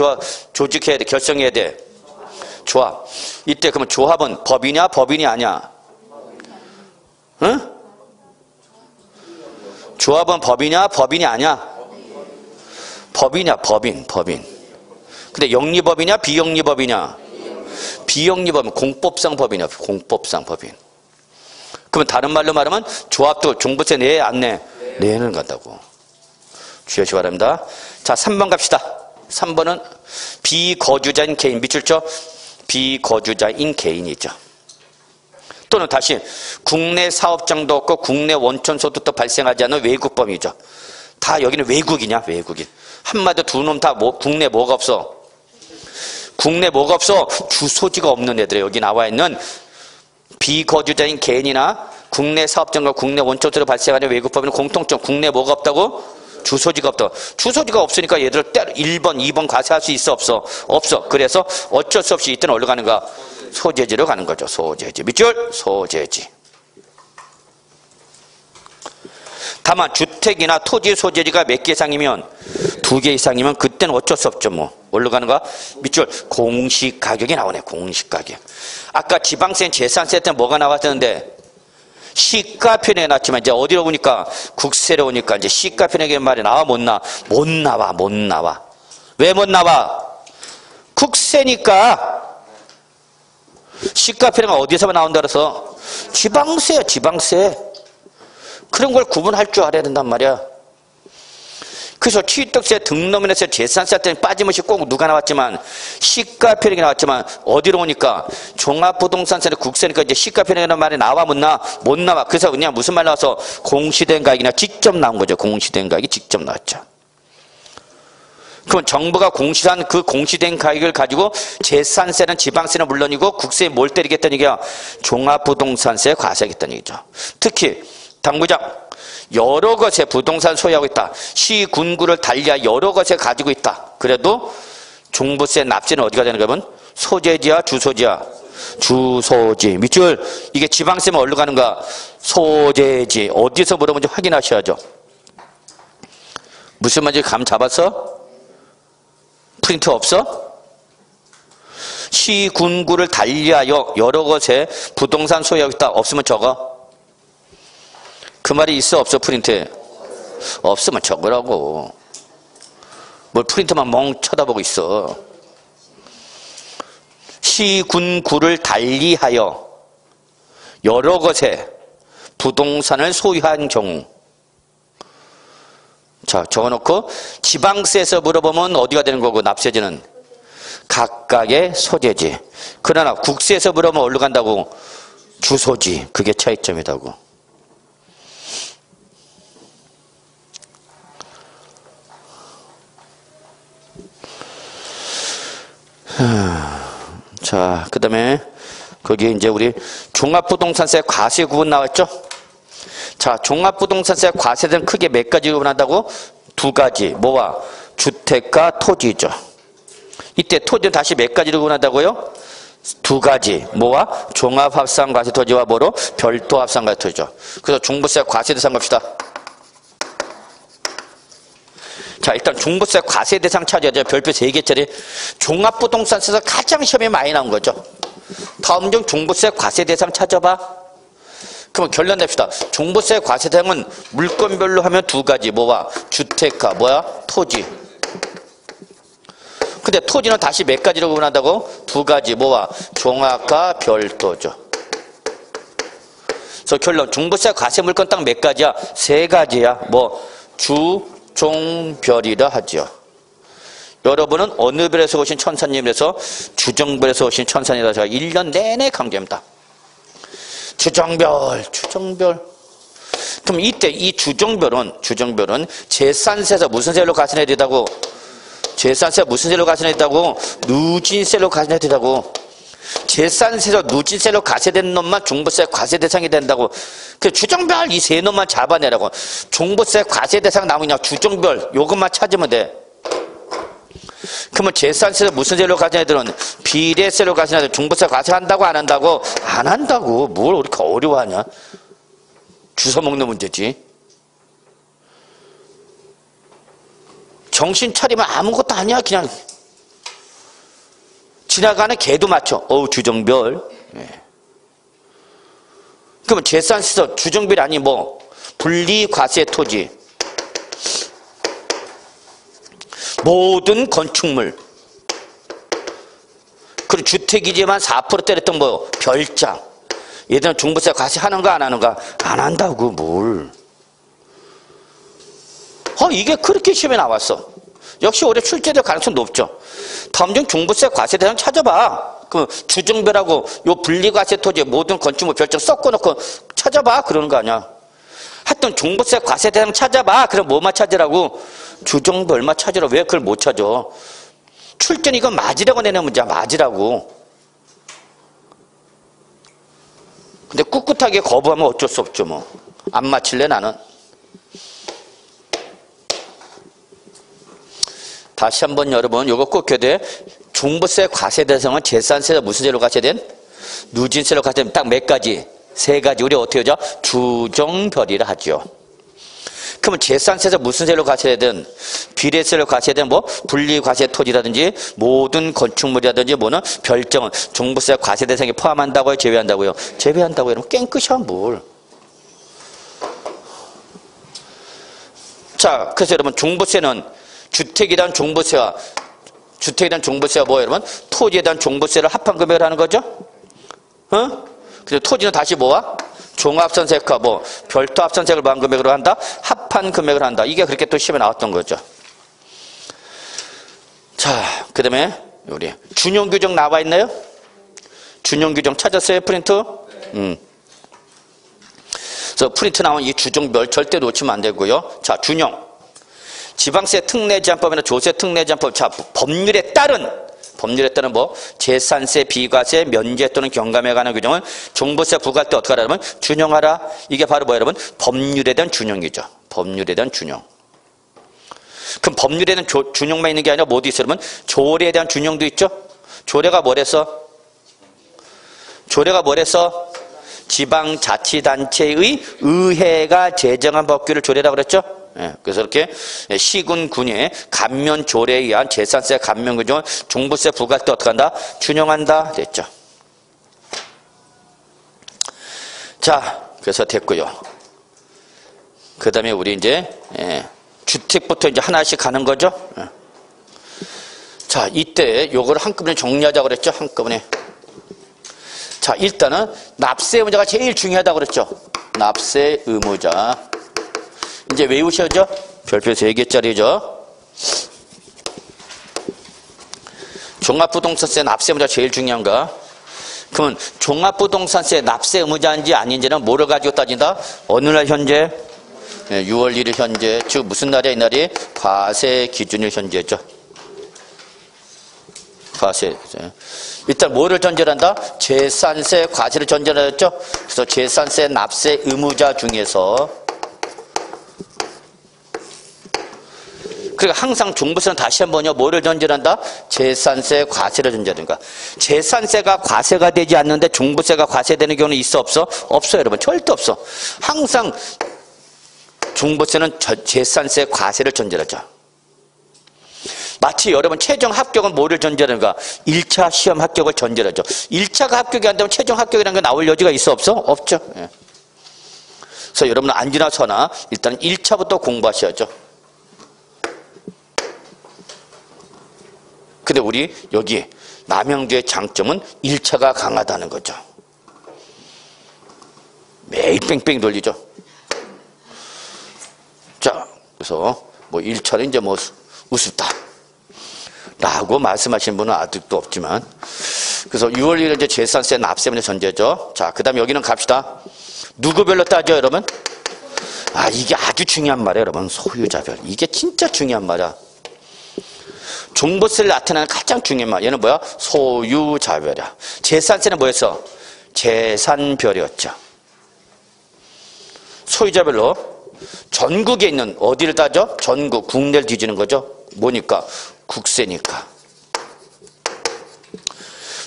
조직해야 돼? 결성해야 돼? 조합. 이때 그러면 조합은 법이냐 법인이 아니야? 응? 조합은 법이냐 법인이 아니야? 법이냐 법인. 근데 영리법이냐 비영리법이냐? 비영리법은 공법상 법이냐? 공법상 법인. 그러면 다른 말로 말하면 조합도 종부세 내 안 내? 내는 간다고. 주의하시기 바랍니다. 자, 3번 갑시다. 3번은 비거주자인 개인. 밑줄 쳐. 비거주자인 개인이죠. 또는 다시 국내 사업장도 없고 국내 원천 소득도 발생하지 않는 외국범이죠. 다 여기는 외국이냐? 외국인. 한마디로 두 놈 다 국내 뭐가 없어? 국내 뭐가 없어? 주소지가 없는 애들이에요. 여기 나와 있는 비거주자인 개인이나 국내 사업장과 국내 원초적으로 발생하는 외국법인은 공통점. 국내 뭐가 없다고? 주소지가 없다. 주소지가 없으니까 얘들을 때로 1번, 2번 과세할 수 있어 없어? 없어. 그래서 어쩔 수 없이 이때는 어디로 가는가? 소재지로 가는 거죠. 소재지. 밑줄 소재지. 다만 주택이나 토지 소재지가 몇 개 이상이면 2개 이상이면 그때는 어쩔 수 없죠. 뭐 뭘로 가는가? 밑줄 공시가격이 나오네. 공시가격. 아까 지방세 재산세 때 뭐가 나왔었는데 시가편에 나왔지만 이제 어디로 오니까 국세로 오니까 이제 시가편에 말이 나와 못 나와? 못 나와. 왜 못 나와? 국세니까. 시가편에가 어디서만 나온다 그래서 지방세야. 지방세. 그런 걸 구분할 줄 알아야 된단 말이야. 그래서 취득세, 등록면에서 재산세 때는 빠짐없이 꼭 누가 나왔지만 시가편익이 나왔지만 어디로 오니까 종합부동산세는 국세니까 이제 시가편익이라는 말이 나와 못 나와? 못 나와. 그래서 그냥 무슨 말 나와서 공시된 가격이나 직접 나온 거죠. 공시된 가격이 직접 나왔죠. 그럼 정부가 공시한 그 공시된 가격을 가지고 재산세는 지방세는 물론이고 국세에 뭘 때리겠다는 얘기야? 종합부동산세에 과세하겠다는 얘기죠. 특히 당부장 여러 것에 부동산 소유하고 있다. 시, 군구를 달리하 여러 것에 가지고 있다. 그래도 종부세 납세는 어디가 되는 거면 소재지야 주소지야? 주소지. 밑줄. 이게 지방세면 어디로 가는가? 소재지. 어디서 물어보는지 확인하셔야죠. 무슨 말인지 감 잡았어? 프린트 없어? 시, 군구를 달리하여 여러 것에 부동산 소유하고 있다. 없으면 적어. 그 말이 있어 없어? 프린트에? 없으면 적으라고. 뭘 프린트만 멍 쳐다보고 있어. 시, 군, 구를 달리하여 여러 것에 부동산을 소유한 경우. 자, 적어놓고 지방세에서 물어보면 어디가 되는 거고 납세지는? 각각의 소재지. 그러나 국세에서 물어보면 어디로 간다고? 주소지. 그게 차이점이라고. 자, 그 다음에 거기에 이제 우리 종합부동산세 과세 구분 나왔죠? 자, 종합부동산세 과세는 크게 몇 가지 구분한다고? 2가지. 뭐와? 주택과 토지죠. 이때 토지는 다시 몇 가지로 구분한다고요? 2가지. 뭐와? 종합합산과세 토지와 뭐로? 별도합산과세 토지죠. 그래서 종부세 과세 대상 갑시다. 자, 일단 종부세 과세 대상 찾아야죠. 별표 3개짜리. 종합부동산세에서 가장 시험에 많이 나온 거죠. 다음 중 종부세 과세 대상 찾아봐. 그럼 결론 냅시다. 종부세 과세 대상은 물건별로 하면 2가지. 뭐와? 주택과 뭐야? 토지. 근데 토지는 다시 몇 가지로 구분한다고? 2가지. 뭐와? 종합과 별도죠. 그래서 결론 종부세 과세 물건 딱 몇 가지야? 3가지야. 뭐? 주, 종, 별이라 하죠. 여러분은 어느 별에서 오신 천사님이라서 주정별에서 오신 천사님이라 제가 1년 내내 강조합니다. 주정별. 그럼 이때 이 주정별은 재산세에서 무슨 세로 과세해야 된다고? 재산세 무슨 세로 과세해야 된다고? 누진세로 과세해야 된다고. 재산세로 누진세로 과세된 놈만 종부세 과세 대상이 된다고. 그 주정별 이 3놈만 잡아내라고. 종부세 과세 대상 나오냐? 주정별 요것만 찾으면 돼. 그러면 재산세로 무슨 세로 과세하는 애들은 비례세로 과세하는 애들 종부세 과세한다고 안 한다고? 안 한다고. 뭘 그렇게 어려워하냐? 주워 먹는 문제지. 정신 차리면 아무것도 아니야. 그냥 지나가는 개도 맞춰. 주정별. 예. 그러면 재산세에서 주정별이 아니 뭐 분리 과세 토지, 모든 건축물, 그리고 주택이지만 4% 때렸던 뭐 별장, 얘들은 종부세 과세하는가 안 하는가? 안 한다고. 뭘. 이게 그렇게 시험에 나왔어. 역시 올해 출제될 가능성이 높죠. 다음 중 종부세 과세 대상 찾아봐. 그 주정별하고 요 분리과세 토지 모든 건축물 별장 섞어놓고 찾아봐. 그러는 거 아니야. 하여튼 종부세 과세 대상 찾아봐. 그럼 뭐만 찾으라고? 주정별 얼마 찾으라. 왜 그걸 못 찾아? 출제는 이건 맞으라고 내는 문제야. 맞으라고. 근데 꿋꿋하게 거부하면 어쩔 수 없죠. 뭐. 안 맞힐래 나는. 다시 한번 여러분 요거 꼭 해야 돼. 종부세 과세 대상은 재산세에서 무슨 세로 과세야 돼? 누진세로 과세되면 딱 몇 가지? 3가지. 우리 어떻게 하죠? 주정별이라 하죠. 그러면 재산세에서 무슨 세로 과세되든 비례세로 과세되든 뭐 분리과세 토지라든지 모든 건축물이라든지 뭐는 별정은 종부세 과세 대상에 포함한다고요? 제외한다고요? 제외한다고요. 여러분 깽끗이야 뭘. 자, 그래서 여러분 종부세는 주택에 대한 종부세와 뭐 여러분? 토지에 대한 종부세를 합한 금액을 하는 거죠? 그래서 토지는 다시 뭐와? 종합선세과 뭐 별도 합산세를 포함한 금액으로 한다? 합한 금액을 한다. 이게 그렇게 또 시험에 나왔던 거죠. 자, 그 다음에 우리 준용규정 나와 있나요? 준용규정 찾았어요? 프린트? 그래서 프린트 나온 이 주정별 절대 놓치면 안 되고요. 자, 준용. 지방세 특례제한법이나 조세 특례제한법. 자, 법률에 따른 뭐 재산세, 비과세, 면제 또는 경감에 관한 규정은 종부세 부과할 때 어떻게 하라면 준용하라. 이게 바로 뭐 여러분? 법률에 대한 준용이죠. 법률에 대한 준용. 그럼 법률에 대한 준용만 있는 게 아니라 뭐도 있어요? 여러분? 조례에 대한 준용도 있죠. 조례가 뭐래서? 지방자치단체의 의회가 제정한 법규를 조례라고 그랬죠. 예, 그래서 이렇게 시군 군의 감면 조례에 의한 재산세 감면 규정을 종부세 부과할 때 어떻게 한다? 준용한다 됐죠. 자, 그래서 됐고요. 그 다음에 우리 이제 주택부터 이제 하나씩 가는 거죠. 자, 이때 요걸 한꺼번에 정리하자고 그랬죠. 한꺼번에. 자, 일단은 납세 의무자가 제일 중요하다고 그랬죠. 납세 의무자. 이제 외우셔죠? 별표 3개짜리죠. 종합부동산세 납세 의무자 제일 중요한가? 그러면 종합부동산세 납세 의무자인지 아닌지는 뭐를 가지고 따진다? 어느 날 현재? 6월 1일 현재. 즉 무슨 날이야 이날이? 과세 기준일 현재죠. 과세. 일단 뭐를 전제한다? 재산세 과세를 전제하였죠. 그래서 재산세 납세 의무자 중에서 그러니까 항상 종부세는 다시 한번요. 뭐를 전제한다? 재산세 과세를 전제하든가. 재산세가 과세가 되지 않는데 종부세가 과세되는 경우는 있어 없어? 없어요 여러분. 절대 없어. 항상 종부세는 재산세 과세를 전제하죠. 마치 여러분 최종 합격은 뭐를 전제하는가? 1차 시험 합격을 전제하죠. 1차가 합격이 안 되면 최종 합격이라는 게 나올 여지가 있어 없어? 없죠. 예. 그래서 여러분은 안지나 서나 일단 1차부터 공부하셔야죠. 근데 우리 여기 남영주의 장점은 1차가 강하다는 거죠. 매일 뺑뺑 돌리죠. 자, 그래서 뭐 1차는 이제 뭐 우습다 라고 말씀하신 분은 아직도 없지만, 그래서 6월 1일 이제 재산세 납세문제 전제죠. 자, 그 다음에 여기는 갑시다. 누구별로 따져 여러분? 아, 이게 아주 중요한 말이에요 여러분. 소유자별. 이게 진짜 중요한 말이야. 종부세를 나타내는 가장 중요한 말. 얘는 뭐야? 소유자별이야. 재산세는 뭐였어? 재산별이었죠. 소유자별로 전국에 있는 어디를 따져? 전국, 국내를 뒤지는 거죠. 뭐니까? 국세니까.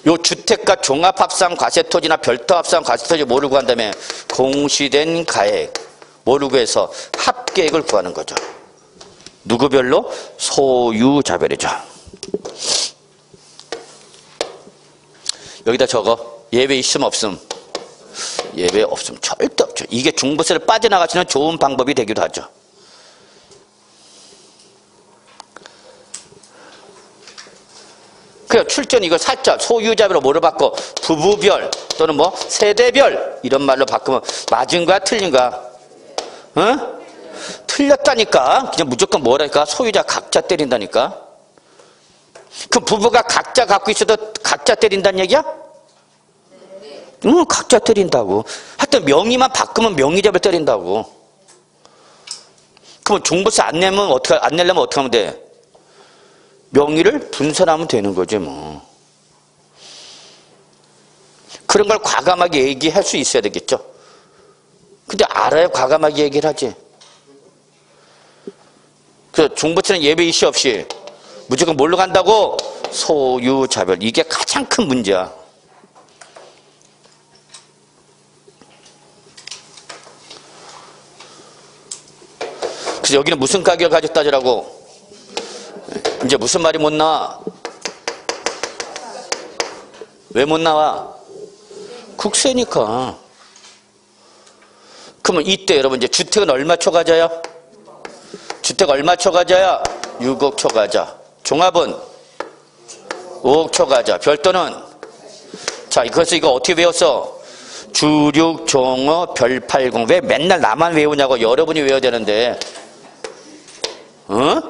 요 주택가 종합합산 과세토지나 별도합산 과세토지 뭐를 구한다며? 공시된 가액. 뭐를 구해서? 합계액을 구하는 거죠. 누구별로? 소유자별이죠. 여기다 적어. 예외 있음 없음? 예외 없음. 절대 없죠. 이게 중부세를 빠져나갈 수 있는 좋은 방법이 되기도 하죠. 그래요. 출전 이걸 살짝 소유자별로 뭐로 바꿔? 부부별 또는 뭐 세대별 이런 말로 바꾸면 맞은 거야 틀린 거야? 응? 틀렸다니까. 그냥 무조건 뭐랄까? 소유자 각자 때린다니까. 그 부부가 각자 갖고 있어도 각자 때린다는 얘기야? 응, 각자 때린다고. 하여튼 명의만 바꾸면 명의자별 때린다고. 그럼 종부세 안 내려면 어떻게 하면 돼? 명의를 분산하면 되는 거지 뭐. 그런 걸 과감하게 얘기할 수 있어야 되겠죠. 근데 알아야 과감하게 얘기를 하지. 그래서 종부세는 예외 이시 없이 무조건 뭘로 간다고? 소유자별. 이게 가장 큰 문제야. 그래서 여기는 무슨 가격을 가지고 따지라고? 이제 무슨 말이 못 나와? 왜 못 나와? 국세니까. 그러면 이때 여러분 이제 주택은 얼마 초과자야? 주택 얼마 초과자야? 6억 초과자. 종합은 5억 초과자. 별도는? 자, 그래서 이거 어떻게 외웠어? 주륙, 종어, 별팔공. 왜 맨날 나만 외우냐고. 여러분이 외워야 되는데. 어?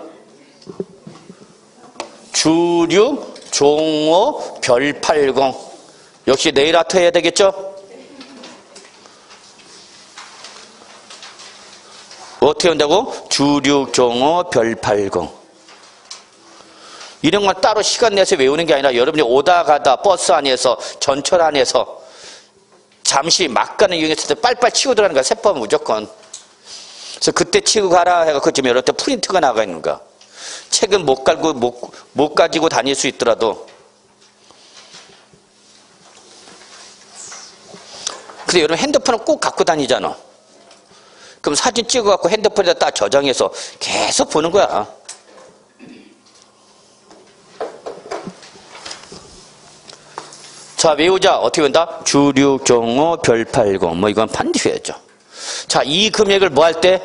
주륙, 종어, 별팔공. 역시 네일 아트 해야 되겠죠? 어떻게 한다고? 주륙, 종어, 별팔공. 이런 건 따로 시간 내서 외우는 게 아니라 여러분이 오다 가다 버스 안에서 전철 안에서 잠시 막간을 이용했을 때 빨빨 치고 들어가는 거야. 세법은 무조건. 그래서 그때 치고 가라 해갖고 지금 여러 때 프린트가 나가 있는 거야. 책은 못 가지고 다닐 수 있더라도. 근데 여러분 핸드폰을 꼭 갖고 다니잖아. 그럼 사진 찍어갖고 핸드폰에다 딱 저장해서 계속 보는 거야. 자, 외우자. 어떻게 외운다? 주륙, 종어, 별팔공. 뭐 이건 반드시 외웠죠. 자, 이 금액을 뭐 할 때?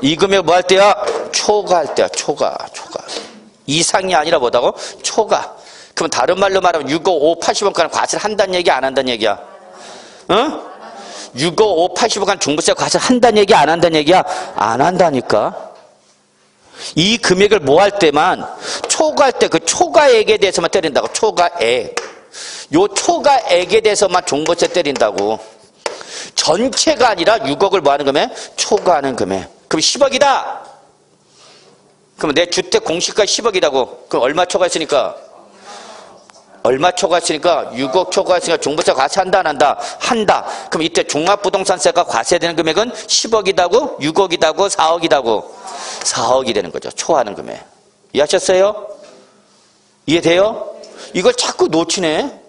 이 금액 뭐 할 때야? 초과할 때야. 초과. 이상이 아니라 뭐다고? 초과. 그럼 다른 말로 말하면 6억 5, 80원가는 과세를 한다는 얘기 안 한다는 얘기야? 응? 6억 5, 80원간 중부세 과세를 한다는 얘기 안 한다는 얘기야? 안 한다니까. 이 금액을 뭐 할 때만 초과할 때 그 초과액에 대해서만 때린다고. 초과액. 요 초과액에 대해서만 종부세 때린다고. 전체가 아니라 6억을 뭐 하는 금액? 초과하는 금액. 그럼 10억이다. 그럼 내 주택 공시가 10억이라고. 그럼 얼마 초과했으니까? 얼마 초과했으니까? 6억 초과했으니까 종부세 과세한다 안 한다? 한다. 그럼 이때 종합부동산세가 과세되는 금액은 10억이다고? 6억이다고? 4억이다고? 4억이 되는 거죠. 초과하는 금액. 이해하셨어요? 이해돼요? 이걸 자꾸 놓치네.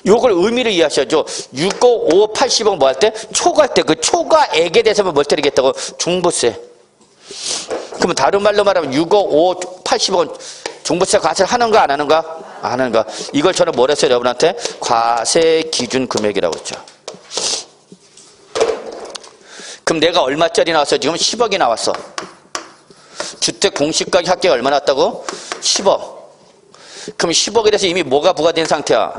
요걸 의미를 이해하셔야죠. 6억, 5억, 80억 뭐 할 때? 초과할 때 그 초과액에 대해서만 뭘 때리겠다고? 중부세. 그러면 다른 말로 말하면 6억, 5억, 80억은 중부세 과세를 하는가 안 하는가? 안 하는가? 이걸 저는 뭐라 했어요 여러분한테? 과세 기준 금액이라고 했죠. 그럼 내가 얼마짜리 나왔어? 지금 10억이 나왔어. 주택 공시가격 합계가 얼마 나왔다고? 10억. 그럼 10억에 대해서 이미 뭐가 부과된 상태야?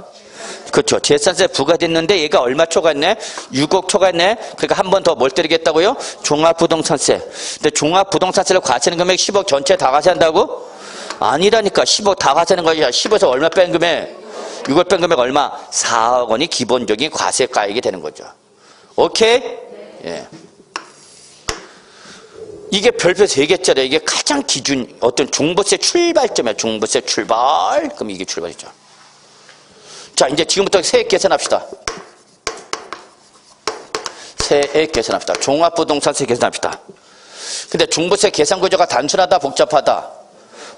그렇죠. 재산세 부과됐는데 얘가 얼마 초과했네? 6억 초과했네? 그러니까 한 번 더 뭘 때리겠다고요? 종합부동산세. 근데 종합부동산세를 과세하는 금액 10억 전체 다 과세한다고? 아니라니까. 10억 다 과세하는 거야. 10억에서 얼마 뺀 금액? 6억 뺀 금액 얼마? 4억 원이 기본적인 과세가액이 되는 거죠. 오케이? 예. 이게 별표 3개짜리. 이게 가장 기준, 어떤 중부세 출발점이야. 중부세 출발. 그럼 이게 출발이죠. 자, 이제 지금부터 세액 계산합시다. 세액 계산합시다. 종합부동산세 계산합시다. 근데 중부세 계산 구조가 단순하다, 복잡하다?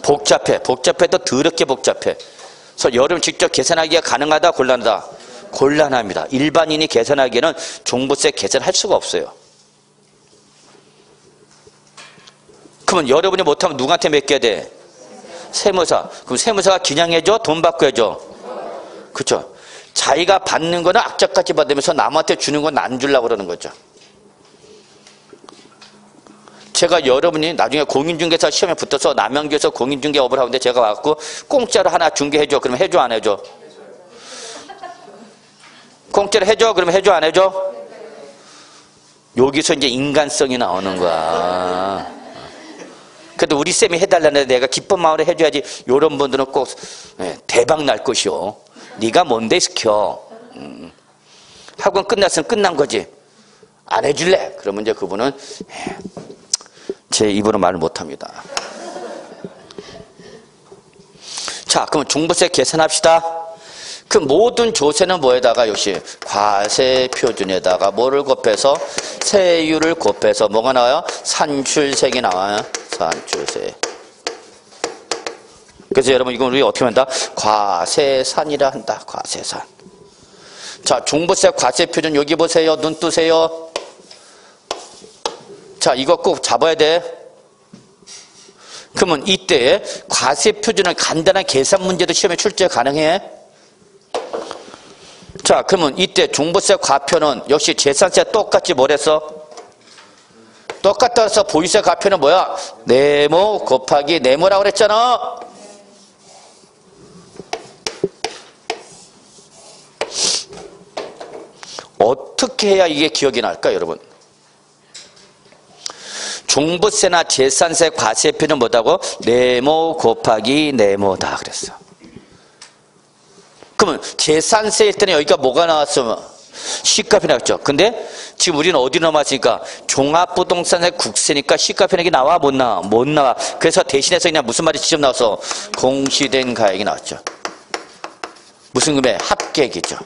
복잡해도 더럽게 복잡해. 그래서 여러분 직접 계산하기가 가능하다, 곤란하다? 곤란합니다. 일반인이 계산하기에는 종부세 계산할 수가 없어요. 그러면 여러분이 못하면 누구한테 맡겨야 돼? 세무사. 그럼 세무사가 그냥 해줘? 돈 받고 해줘? 그렇죠. 자기가 받는 거는 악착같이 받으면서 남한테 주는 건 안 주려고 그러는 거죠. 제가 여러분이 나중에 공인중개사 시험에 붙어서 남양주에서 공인중개업을 하는데 제가 와갖고 공짜로 하나 중개해줘. 그러면 해줘, 안 해줘? 공짜로 해줘? 그러면 해줘, 안 해줘? 여기서 이제 인간성이 나오는 거야. 그래도 우리 쌤이 해달라는데 내가 기쁜 마음으로 해줘야지. 이런 분들은 꼭 대박 날 것이요. 네가 뭔데 시켜. 학원 끝났으면 끝난 거지. 안 해줄래? 그러면 이제 그분은 제 입으로 말을 못합니다. 자, 그럼 종부세 계산합시다. 그 모든 조세는 뭐에다가 역시 과세 표준에다가 뭐를 곱해서 세율을 곱해서 뭐가 나와요? 산출세가 나와요. 산출세. 그래서 여러분 이건 우리 어떻게 한다? 과세산이라 한다. 과세산. 자, 종부세 과세 표준 여기 보세요. 눈 뜨세요. 자, 이거 꼭 잡아야 돼. 그러면 이때 과세 표준은 간단한 계산 문제도 시험에 출제 가능해. 자, 그러면 이때 종부세 과표는 역시 재산세 똑같이 뭐랬어? 똑같다 해서 보유세 과표는 뭐야? 네모 곱하기 네모라고 그랬잖아. 어떻게 해야 이게 기억이 날까, 여러분? 종부세나 재산세 과세표는 뭐다고? 네모 곱하기 네모다 그랬어. 그러면 재산세일 때는 여기가 뭐가 나왔으면 시가표 나왔죠. 근데 지금 우리는 어디로 넘어왔으니까 종합부동산세 국세니까 시가표 내기 나와? 못 나와? 못 나와. 그래서 대신해서 그냥 무슨 말이 직접 나와서 공시된 가액이 나왔죠. 무슨 금액? 합계액이죠.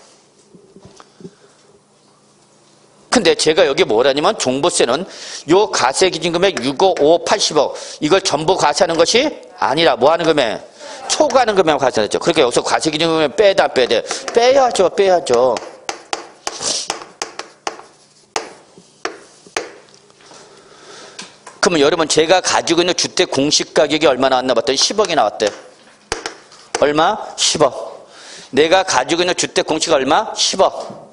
근데 제가 여기 뭐라냐면 종부세는 요 과세기준금액 6억, 5억, 80억 이걸 전부 과세하는 것이 아니라 뭐 하는 금액? 초과하는 금액을 과세하죠. 그러니까 여기서 과세기준금액 빼다 빼야 돼. 빼야죠. 빼야죠. 그러면 여러분 제가 가지고 있는 주택 공시가격이 얼마 나왔나 봤더니 10억이 나왔대. 얼마? 10억. 내가 가지고 있는 주택 공시가 얼마? 10억.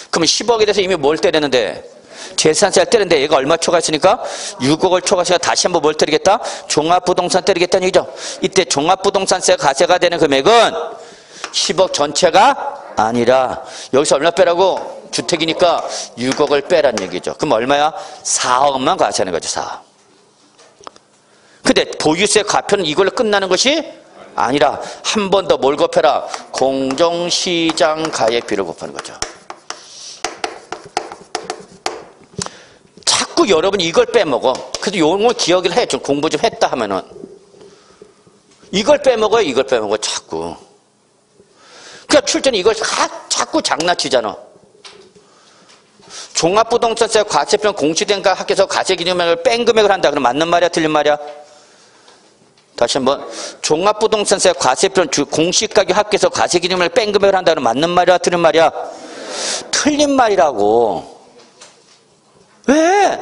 그럼 10억에 대해서 이미 뭘 때렸는데? 재산세를 때렸는데 얘가 얼마 초과했으니까? 6억을 초과해서 다시 한번 뭘 때리겠다? 종합부동산 때리겠다는 얘기죠. 이때 종합부동산세 과세가 되는 금액은 10억 전체가 아니라 여기서 얼마 빼라고? 주택이니까 6억을 빼란 얘기죠. 그럼 얼마야? 4억만 과세하는 거죠. 4억. 근데 보유세 과표는 이걸로 끝나는 것이 아니라 한 번 더 뭘 곱해라? 공정시장 가액비를 곱하는 거죠. 자꾸 여러분이 이걸 빼먹어. 그래도 요걸 기억을 해. 좀 공부 좀 했다 하면은. 이걸 빼먹어요. 이걸 빼먹어. 자꾸. 그러니까 출제는 이걸 자꾸 장난치잖아. 종합부동산세 과세표는 공시된 가액에서 과세기준금액을 뺀 금액을 한다. 그럼 맞는 말이야? 틀린 말이야? 다시 한번. 종합부동산세 과세표는 공시가격 합계해서 과세기준금액을 뺀 금액을 한다. 그럼 맞는 말이야? 틀린 말이야? 틀린 말이라고. 왜?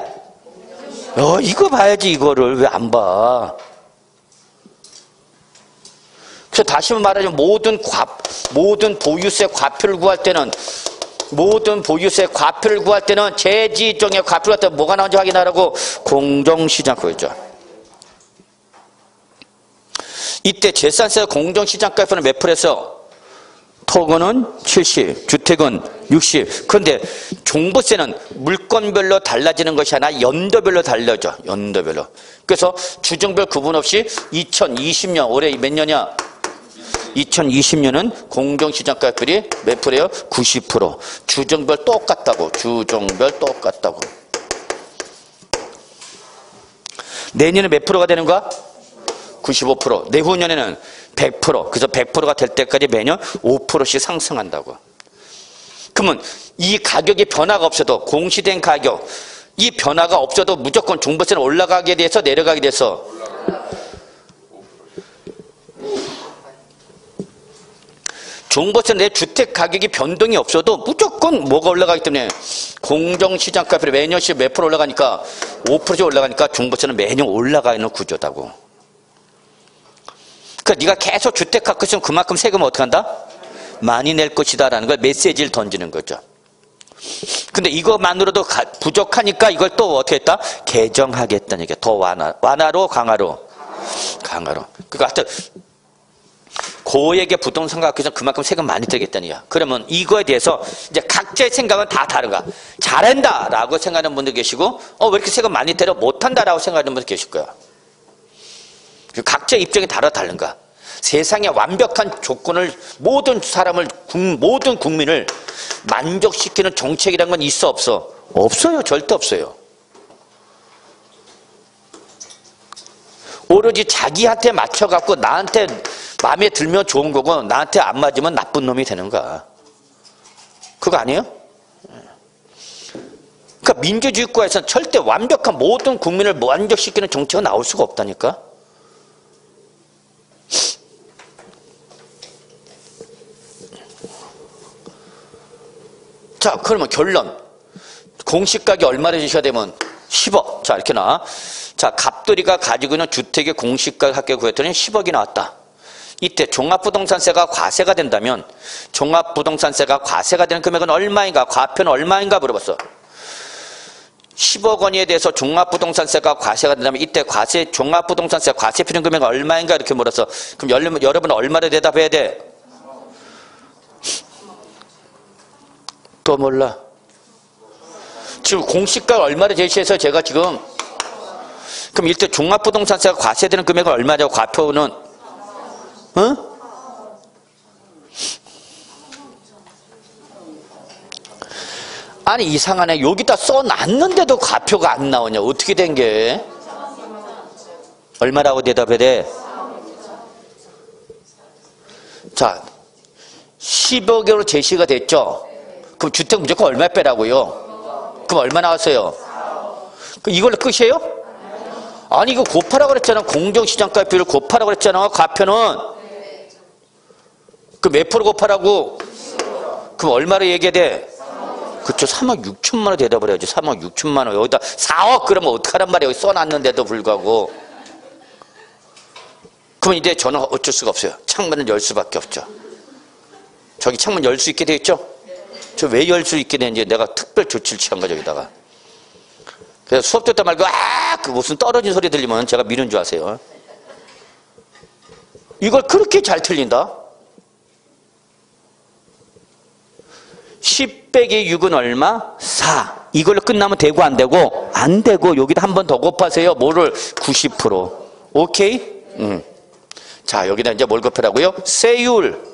이거 봐야지. 이거를 왜 안 봐? 그래서 다시 한번 말하자면 모든 보유세 과표를 구할 때는 재지정의 과표를 갖다 뭐가 나온지 확인하라고 공정시장가액이죠. 이때 재산세 공정시장가액은 몇 프로에서? 토건은 70, 주택은 60. 그런데 종부세는 물건별로 달라지는 것이 아니라 연도별로 달라져. 연도별로. 그래서 주정별 구분 없이 2020년, 올해 몇 년이야? 2020년은 공정시장가액비율이 몇 프로예요? 90%. 주정별 똑같다고. 주정별 똑같다고. 내년에 몇 프로가 되는 거야? 95%. 내후년에는 100%. 그래서 100%가 될 때까지 매년 5%씩 상승한다고. 그러면 이 가격이 변화가 없어도 공시된 가격, 이 변화가 없어도 무조건 종부세는 올라가게 돼서 내려가게 돼서 종부세 내 주택 가격이 변동이 없어도 무조건 뭐가 올라가기 때문에 공정시장가율이 매년씩 몇 프로 올라가니까 5%씩 올라가니까 종부세는 매년 올라가는 구조다고. 그러니까 네가 계속 주택 갖고 있으면 그만큼 세금을 어떻게 한다? 많이 낼 것이다라는 걸 메시지를 던지는 거죠. 근데 이것만으로도 부족하니까 이걸 또 어떻게 했다? 개정하겠다는 얘기야. 더 완화로 강화로. 그러니까 하여튼 고액의 부동산 갖고 있으면 그만큼 세금 많이 들겠다는 얘기야. 그러면 이거에 대해서 이제 각자의 생각은 다 다른가. 잘한다라고 생각하는 분도 계시고 왜 이렇게 세금 많이 때려 못한다라고 생각하는 분도 계실 거야. 각자의 입장이 다른가. 세상에 완벽한 조건을 모든 사람을 모든 국민을 만족시키는 정책이라는 건 있어 없어? 없어요. 절대 없어요. 오로지 자기한테 맞춰갖고 나한테 마음에 들면 좋은 거고 나한테 안 맞으면 나쁜 놈이 되는 거야. 그거 아니에요? 그러니까 민주주의 국가에서는 절대 완벽한 모든 국민을 만족시키는 정책은 나올 수가 없다니까. 자, 그러면 결론. 공시가격이 얼마를 주셔야 되면 10억. 자, 이렇게 나와. 자, 갑돌이가 가지고 있는 주택의 공시가격 합계 구했더니 10억이 나왔다. 이때 종합부동산세가 과세가 된다면 종합부동산세가 과세가 되는 금액은 얼마인가? 과표는 얼마인가 물어봤어. 10억 원에 대해서 종합부동산세가 과세가 된다면 이때 종합부동산세 과세 필요 금액은 얼마인가? 이렇게 물었어. 그럼 여러분은 얼마를 대답해야 돼? 또 몰라. 지금 공시가 얼마를 제시해서 제가 지금 그럼 일단 종합부동산세가 과세되는 금액은 얼마죠? 과표는 아니 이상하네. 여기다 써놨는데도 과표가 안 나오냐. 어떻게 된 게? 얼마라고 대답해야 돼? 자, 10억으로 제시가 됐죠? 그럼 주택 무조건 얼마 빼라고요? 그럼 얼마 나왔어요? 그럼 이걸로 끝이에요? 아니 이거 곱하라고 그랬잖아. 공정시장가율을 곱하라고 그랬잖아. 과표는 그 몇 프로 곱하라고? 그럼 얼마로 얘기해야 돼? 그쵸. 3억 6천만 원 대답을 해야지. 3억 6천만 원. 여기다 4억 그러면 어떡하란 말이야. 여기 써놨는데도 불구하고. 그러면 이제 저는 어쩔 수가 없어요. 창문을 열 수밖에 없죠. 저기 창문 열 수 있게 돼 있죠? 저 왜 열 수 있게 되는지 내가 특별 조치를 취한 거죠, 여기다가. 그래서 수업 듣다 말고, 그 무슨 떨어진 소리 들리면 제가 미는 줄 아세요. 이걸 그렇게 잘 틀린다? 10 빼기 6은 얼마? 4. 이걸로 끝나면 되고 안 되고? 안 되고, 여기다 한 번 더 곱하세요. 뭐를? 90%. 오케이? 자, 여기다 이제 뭘 곱하라고요? 세율.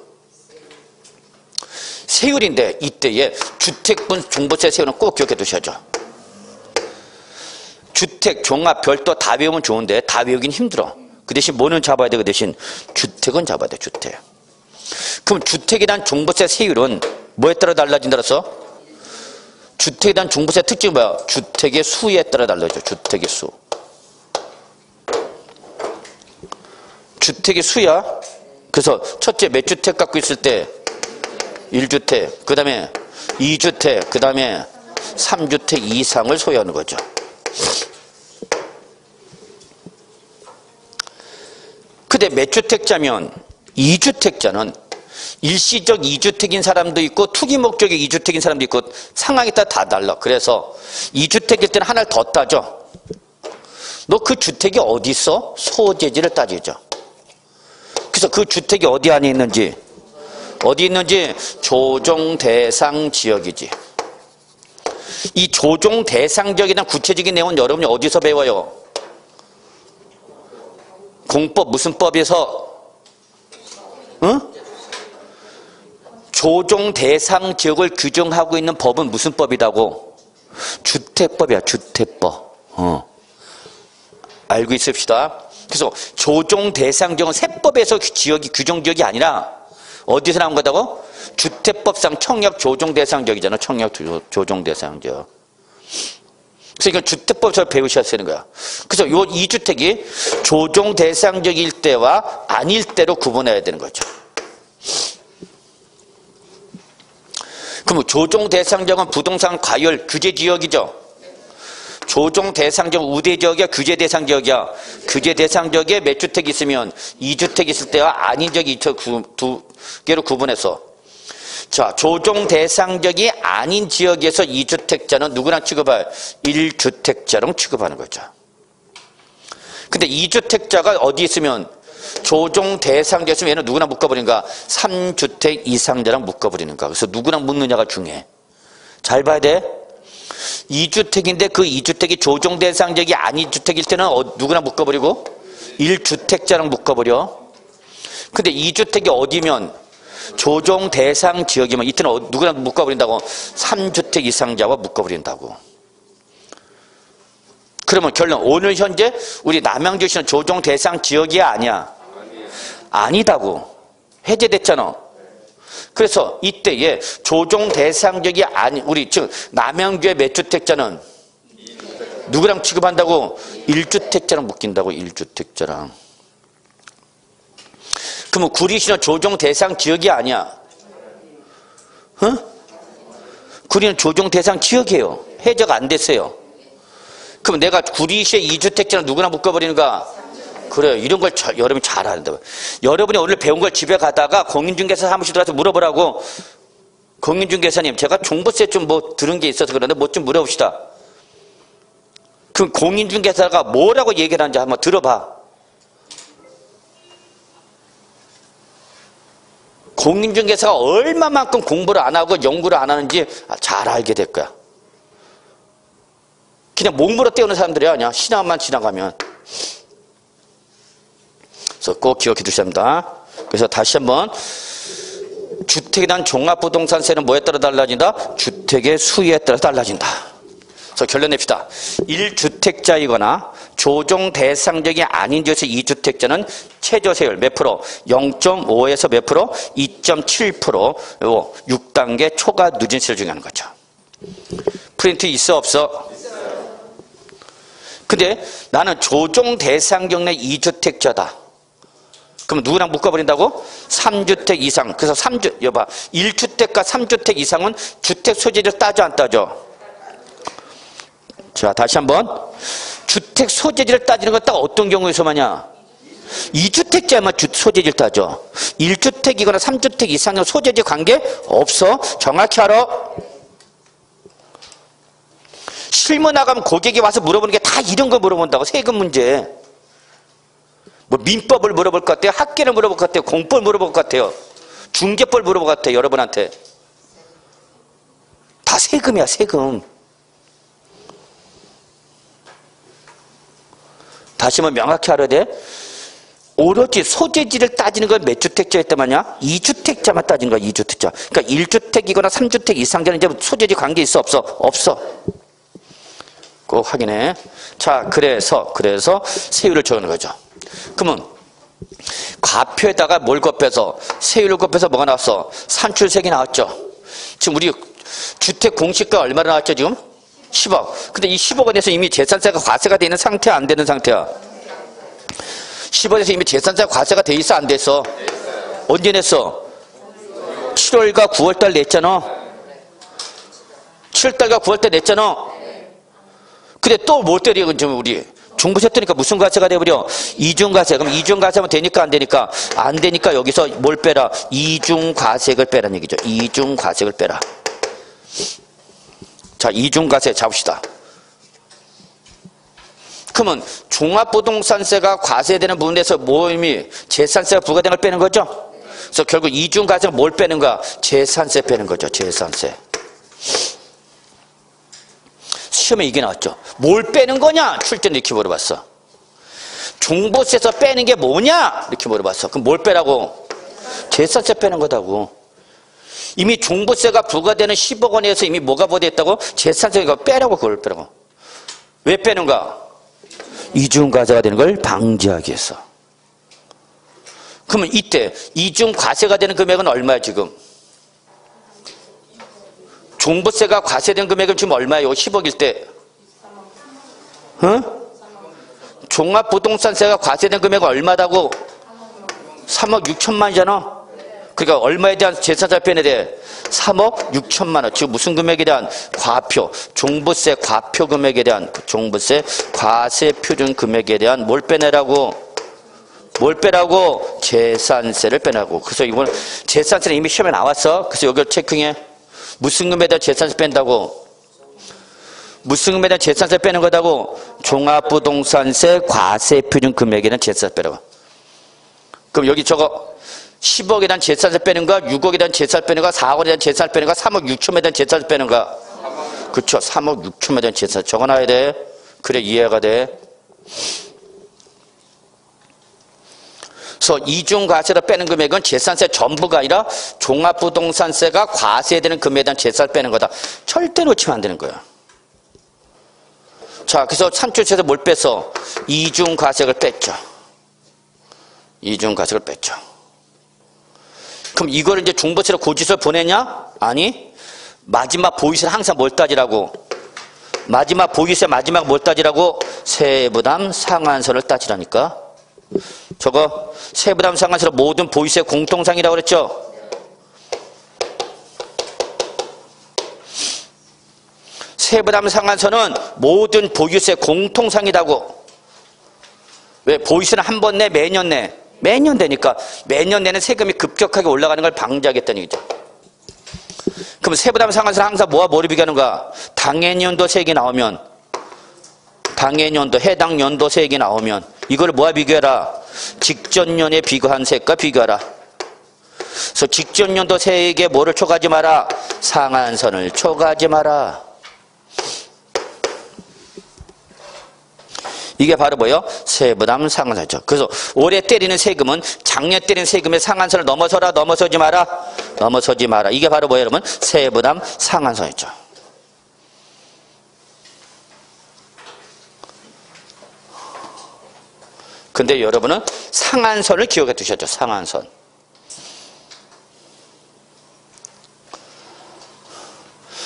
세율인데 이때에 주택분 종부세 세율은 꼭 기억해 두셔야죠. 주택, 종합, 별도 다 외우면 좋은데 다 외우긴 힘들어. 그 대신 뭐는 잡아야 돼? 그 대신 주택은 잡아야 돼. 주택. 그럼 주택에 대한 종부세 세율은 뭐에 따라 달라진다 그랬어? 주택에 대한 종부세 특징이 뭐야? 주택의 수에 따라 달라져. 주택의 수. 주택의 수야. 그래서 첫째 몇 주택 갖고 있을 때 1주택, 그 다음에 2주택, 그 다음에 3주택 이상을 소유하는 거죠. 근데 몇 주택자면 2주택자는 일시적 2주택인 사람도 있고 투기 목적의 2주택인 사람도 있고 상황에 따라 다 달라. 그래서 2주택일 때는 하나를 더 따져. 너 그 주택이 어디 있어? 소재지를 따지죠. 그래서 그 주택이 어디 안에 있는지 조정 대상 지역이지. 이 조정 대상 지역이나 구체적인 내용은 여러분이 어디서 배워요? 공법 무슨 법에서? 조정 대상 지역을 규정하고 있는 법은 무슨 법이라고? 주택법이야. 주택법. 알고 있읍시다. 그래서 조정 대상 지역은 세법에서 지역이 규정 지역이 아니라 어디서 나온 거다고? 주택법상 청약 조정 대상 지역이잖아. 청약 조정 대상 지역. 그래서 이건 주택법에서 배우셔야 되는 거야. 그래서 요 2주택이 조정 대상 지역일 때와 아닐 때로 구분해야 되는 거죠. 그럼 조정 대상지역은 부동산 과열 규제 지역이죠. 조정 대상지역 우대 지역이야, 규제 대상지역이야. 규제 대상지역에 몇 주택 있으면 2주택 있을 때와 아닌 지역이 두 개로 구분해서, 자, 조정 대상지역이 아닌 지역에서 2주택자는 누구랑 취급할? 1주택자랑 취급하는 거죠. 근데 2주택자가 어디 있으면 조정 대상자였으면 얘는 누구랑 묶어버리는가? 3주택 이상자랑 묶어버리는가? 그래서 누구랑 묶느냐가 중요해. 잘 봐야 돼. 2주택인데 그 2주택이 조정 대상자이 아닌 주택일 때는 누구랑 묶어버리고? 1주택자랑 묶어버려. 근데 2주택이 어디면 조정 대상 지역이면 이때는 누구랑 묶어버린다고? 3주택 이상자와 묶어버린다고. 그러면 결론, 오늘 현재 우리 남양주시는 조정 대상 지역이야, 아니야? 아니다고. 해제됐잖아. 그래서 이때에 조정 대상 지역이 아니, 우리 지금 남양주의 몇 주택자는 누구랑 취급한다고? 1주택자랑 묶인다고. 1주택자랑. 그러면 구리시는 조정 대상 지역이 아니야? 어? 구리는 조정 대상 지역이에요. 해제가 안 됐어요. 그럼 내가 구리시의 2주택자는 누구나 묶어버리는가? 그래요. 이런 걸 여러분이 잘 아는다. 여러분이 오늘 배운 걸 집에 가다가 공인중개사 사무실 들어가서 물어보라고. 공인중개사님, 제가 종부세 좀 뭐 들은 게 있어서 그러는데 뭐 좀 물어봅시다. 그럼 공인중개사가 뭐라고 얘기를 하는지 한번 들어봐. 공인중개사가 얼마만큼 공부를 안 하고 연구를 안 하는지 잘 알게 될 거야. 그냥 목물어 떼우는 사람들이 아니야. 신앙만 지나가면. 그래서 꼭 기억해 두셔야 합니다. 그래서 다시 한번, 주택에 대한 종합부동산세는 뭐에 따라 달라진다? 주택의 수에 따라 달라진다. 그래서 결론 냅시다. 1주택자이거나 조정 대상적이 아닌 지역에서 2주택자는 최저세율 몇 프로? 0.5에서 몇 프로? 2.7% 6단계 초과 누진세를 정하는 거죠. 프린트 있어 없어? 근데 나는 조정 대상적 내 2주택자다. 그럼 누구랑 묶어버린다고? 3주택 이상. 그래서 1주택과 3주택 이상은 주택 소재지를 따져 안 따져? 자, 다시 한번. 주택 소재지를 따지는 건 딱 어떤 경우에서만이야? 2주택자만 소재지를 따져. 1주택이거나 3주택 이상의 소재지 관계 없어. 정확히 알아. 실무 나가면 고객이 와서 물어보는 게 다 이런 거 물어본다고. 세금 문제. 뭐 민법을 물어볼 것 같아요. 학계를 물어볼 것 같아요. 공법을 물어볼 것 같아요. 중개법을 물어볼 것 같아요. 여러분한테. 다 세금이야, 세금. 다시 한번 명확히 알아야 돼. 오로지 소재지를 따지는 건 몇 주택자였단 말이야? 2주택자만 따지는 거야, 2주택자. 그러니까 1주택이거나 3주택 이상자는 이제 소재지 관계 있어, 없어? 없어. 꼭 확인해. 자, 그래서 세율을 정하는 거죠. 그러면 과표에다가 뭘 곱해서? 세율을 곱해서 뭐가 나왔어? 산출세액이 나왔죠. 지금 우리 주택 공시가 얼마나 나왔죠, 지금? 10억. 근데 이 10억에 대해서 이미 재산세가 과세가 되는 상태야, 안 되는 상태야? 10억에서 이미 재산세가 과세가 돼 있어, 안 됐어? 언제 냈어? 7월과 9월달 냈잖아. 7월달과 9월달 냈잖아. 근데 또 뭘 때려, 지금 우리? 종부세 뜨니까 무슨 과세가 돼버려? 이중과세. 그럼 이중과세하면 되니까 안 되니까? 안 되니까 여기서 뭘 빼라? 이중과세액을 빼라는 얘기죠. 이중과세액을 빼라. 자, 이중과세 잡읍시다. 그러면 종합부동산세가 과세되는 부분에서 뭐 의미? 재산세가 부과된 걸 빼는 거죠? 그래서 결국 이중과세가 뭘 빼는가? 재산세 빼는 거죠. 재산세. 시험에 이게 나왔죠. 뭘 빼는 거냐? 출제는 이렇게 물어봤어. 종부세에서 빼는 게 뭐냐? 이렇게 물어봤어. 그럼 뭘 빼라고? 재산세 빼는 거다고. 이미 종부세가 부과되는 10억 원에서 이미 뭐가 부과됐다고? 재산세가 빼라고, 그걸 빼라고. 왜 빼는가? 이중과세가 되는 걸 방지하기 위해서. 그러면 이때 이중과세가 되는 금액은 얼마야, 지금? 종부세가 과세된 금액은 지금 얼마예요? 10억일 때. 어? 종합부동산세가 과세된 금액은 얼마다고? 3억 6천만이잖아. 그러니까 얼마에 대한 재산세 빼내야 돼? 3억 6천만 원. 지금 무슨 금액에 대한? 과표, 종부세 과표 금액에 대한, 종부세 과세 표준 금액에 대한 뭘 빼내라고? 뭘 빼라고? 재산세를 빼라고. 그래서 이건 재산세는 이미 시험에 나왔어. 그래서 여기를 체킹해. 무슨 금액에 대한 재산세 뺀다고? 무슨 금액에 대한 재산세 빼는 거다고? 종합부동산세 과세 표준 금액에 대한 재산세 빼라고. 그럼 여기 저거 10억에 대한 재산세 빼는 거야? 6억에 대한 재산세 빼는 거야? 4억에 대한 재산세 빼는 거야? 3억 6천에 대한 재산세 빼는 거야? 그렇죠. 3억 6천에 대한 재산세 적어놔야 돼. 그래 이해가 돼. 그래서 이중과세로 빼는 금액은 재산세 전부가 아니라 종합부동산세가 과세되는 금액에 대한 재산세 빼는 거다. 절대 놓치면 안 되는 거야. 자, 그래서 산출세에서 뭘 뺐어? 이중과세를 뺐죠. 이중과세를 뺐죠. 그럼 이거를 이제 종부세로 고지서를 보내냐? 아니. 마지막 보유세는 항상 뭘 따지라고? 마지막 보유세 마지막 뭘 따지라고? 세부담 상한선을 따지라니까. 저거 세부담 상한선은 모든 보유세 공통상이라고 그랬죠? 세부담 상한선은 모든 보유세 공통상이라고. 왜? 보유세는 한 번 내? 매년 내? 매년 되니까 매년 내는 세금이 급격하게 올라가는 걸 방지하겠다는 얘기죠. 그럼 세부담 상한선은 항상 뭐와 뭐를 비교하는 거야? 당해년도 세액이 나오면, 당해년도 해당 연도 세액이 나오면 이걸 뭐와 비교해라? 직전년에 비교한 세액과 비교하라. 그래서 직전년도 세액에 뭐를 초과하지 마라? 상한선을 초과하지 마라. 이게 바로 뭐예요? 세부담 상한선이죠. 그래서 올해 때리는 세금은 작년 때리는 세금의 상한선을 넘어서라, 넘어서지 마라, 넘어서지 마라. 이게 바로 뭐예요, 여러분? 세부담 상한선이죠. 근데 여러분은 상한선을 기억해 두셨죠. 상한선.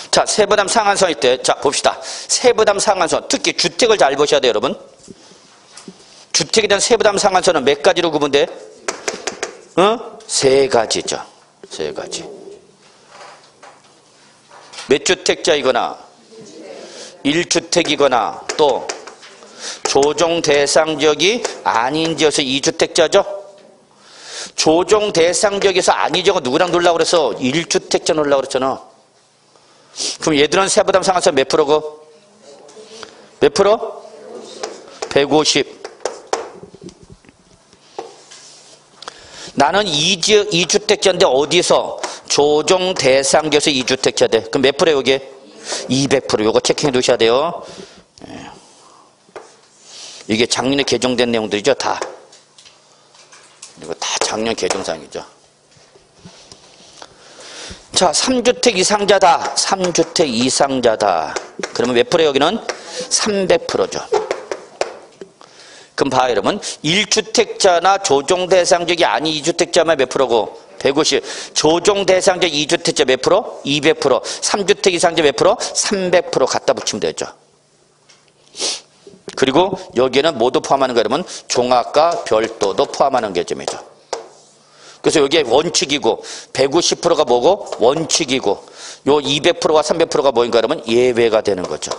자, 세부담 상한선일 때, 자, 봅시다. 세부담 상한선. 특히 주택을 잘 보셔야 돼요, 여러분. 주택에 대한 세부담 상한선은 몇 가지로 구분돼? 세 가지죠. 세 가지. 몇 주택자이거나, 1주택이거나, 또, 조정 대상 지역이 아닌 지역에서 2주택자죠? 조정 대상 지역에서 아닌 지역은 누구랑 놀라고 그래서 1주택자 놀라고 그랬잖아. 그럼 얘들은 세부담 상한선 몇 프로고? 몇 프로? 150. 나는 2주택자인데 어디서? 조정 대상 지역에서 2주택자 돼. 그럼 몇 프로 여기? 200%. 요거 체킹해 두셔야 돼요. 이게 작년에 개정된 내용들이죠, 다. 이거 다 작년 개정사항이죠. 자, 3주택 이상자다. 3주택 이상자다. 그러면 몇 프로 여기는? 300%죠. 그럼 봐, 여러분. 1주택자나 조정대상적이 아닌 2주택자만 몇 프로고? 150. 조정대상적 2주택자 몇 프로? 200%. 3주택 이상자 몇 프로? 300% 갖다 붙이면 되죠. 그리고 여기에는 모두 포함하는 거 여러분 종합과 별도도 포함하는 개념이죠. 그래서 여기에 원칙이고 150%가 뭐고? 원칙이고 요 200%가 300%가 뭐인가 여러분? 예외가 되는 거죠.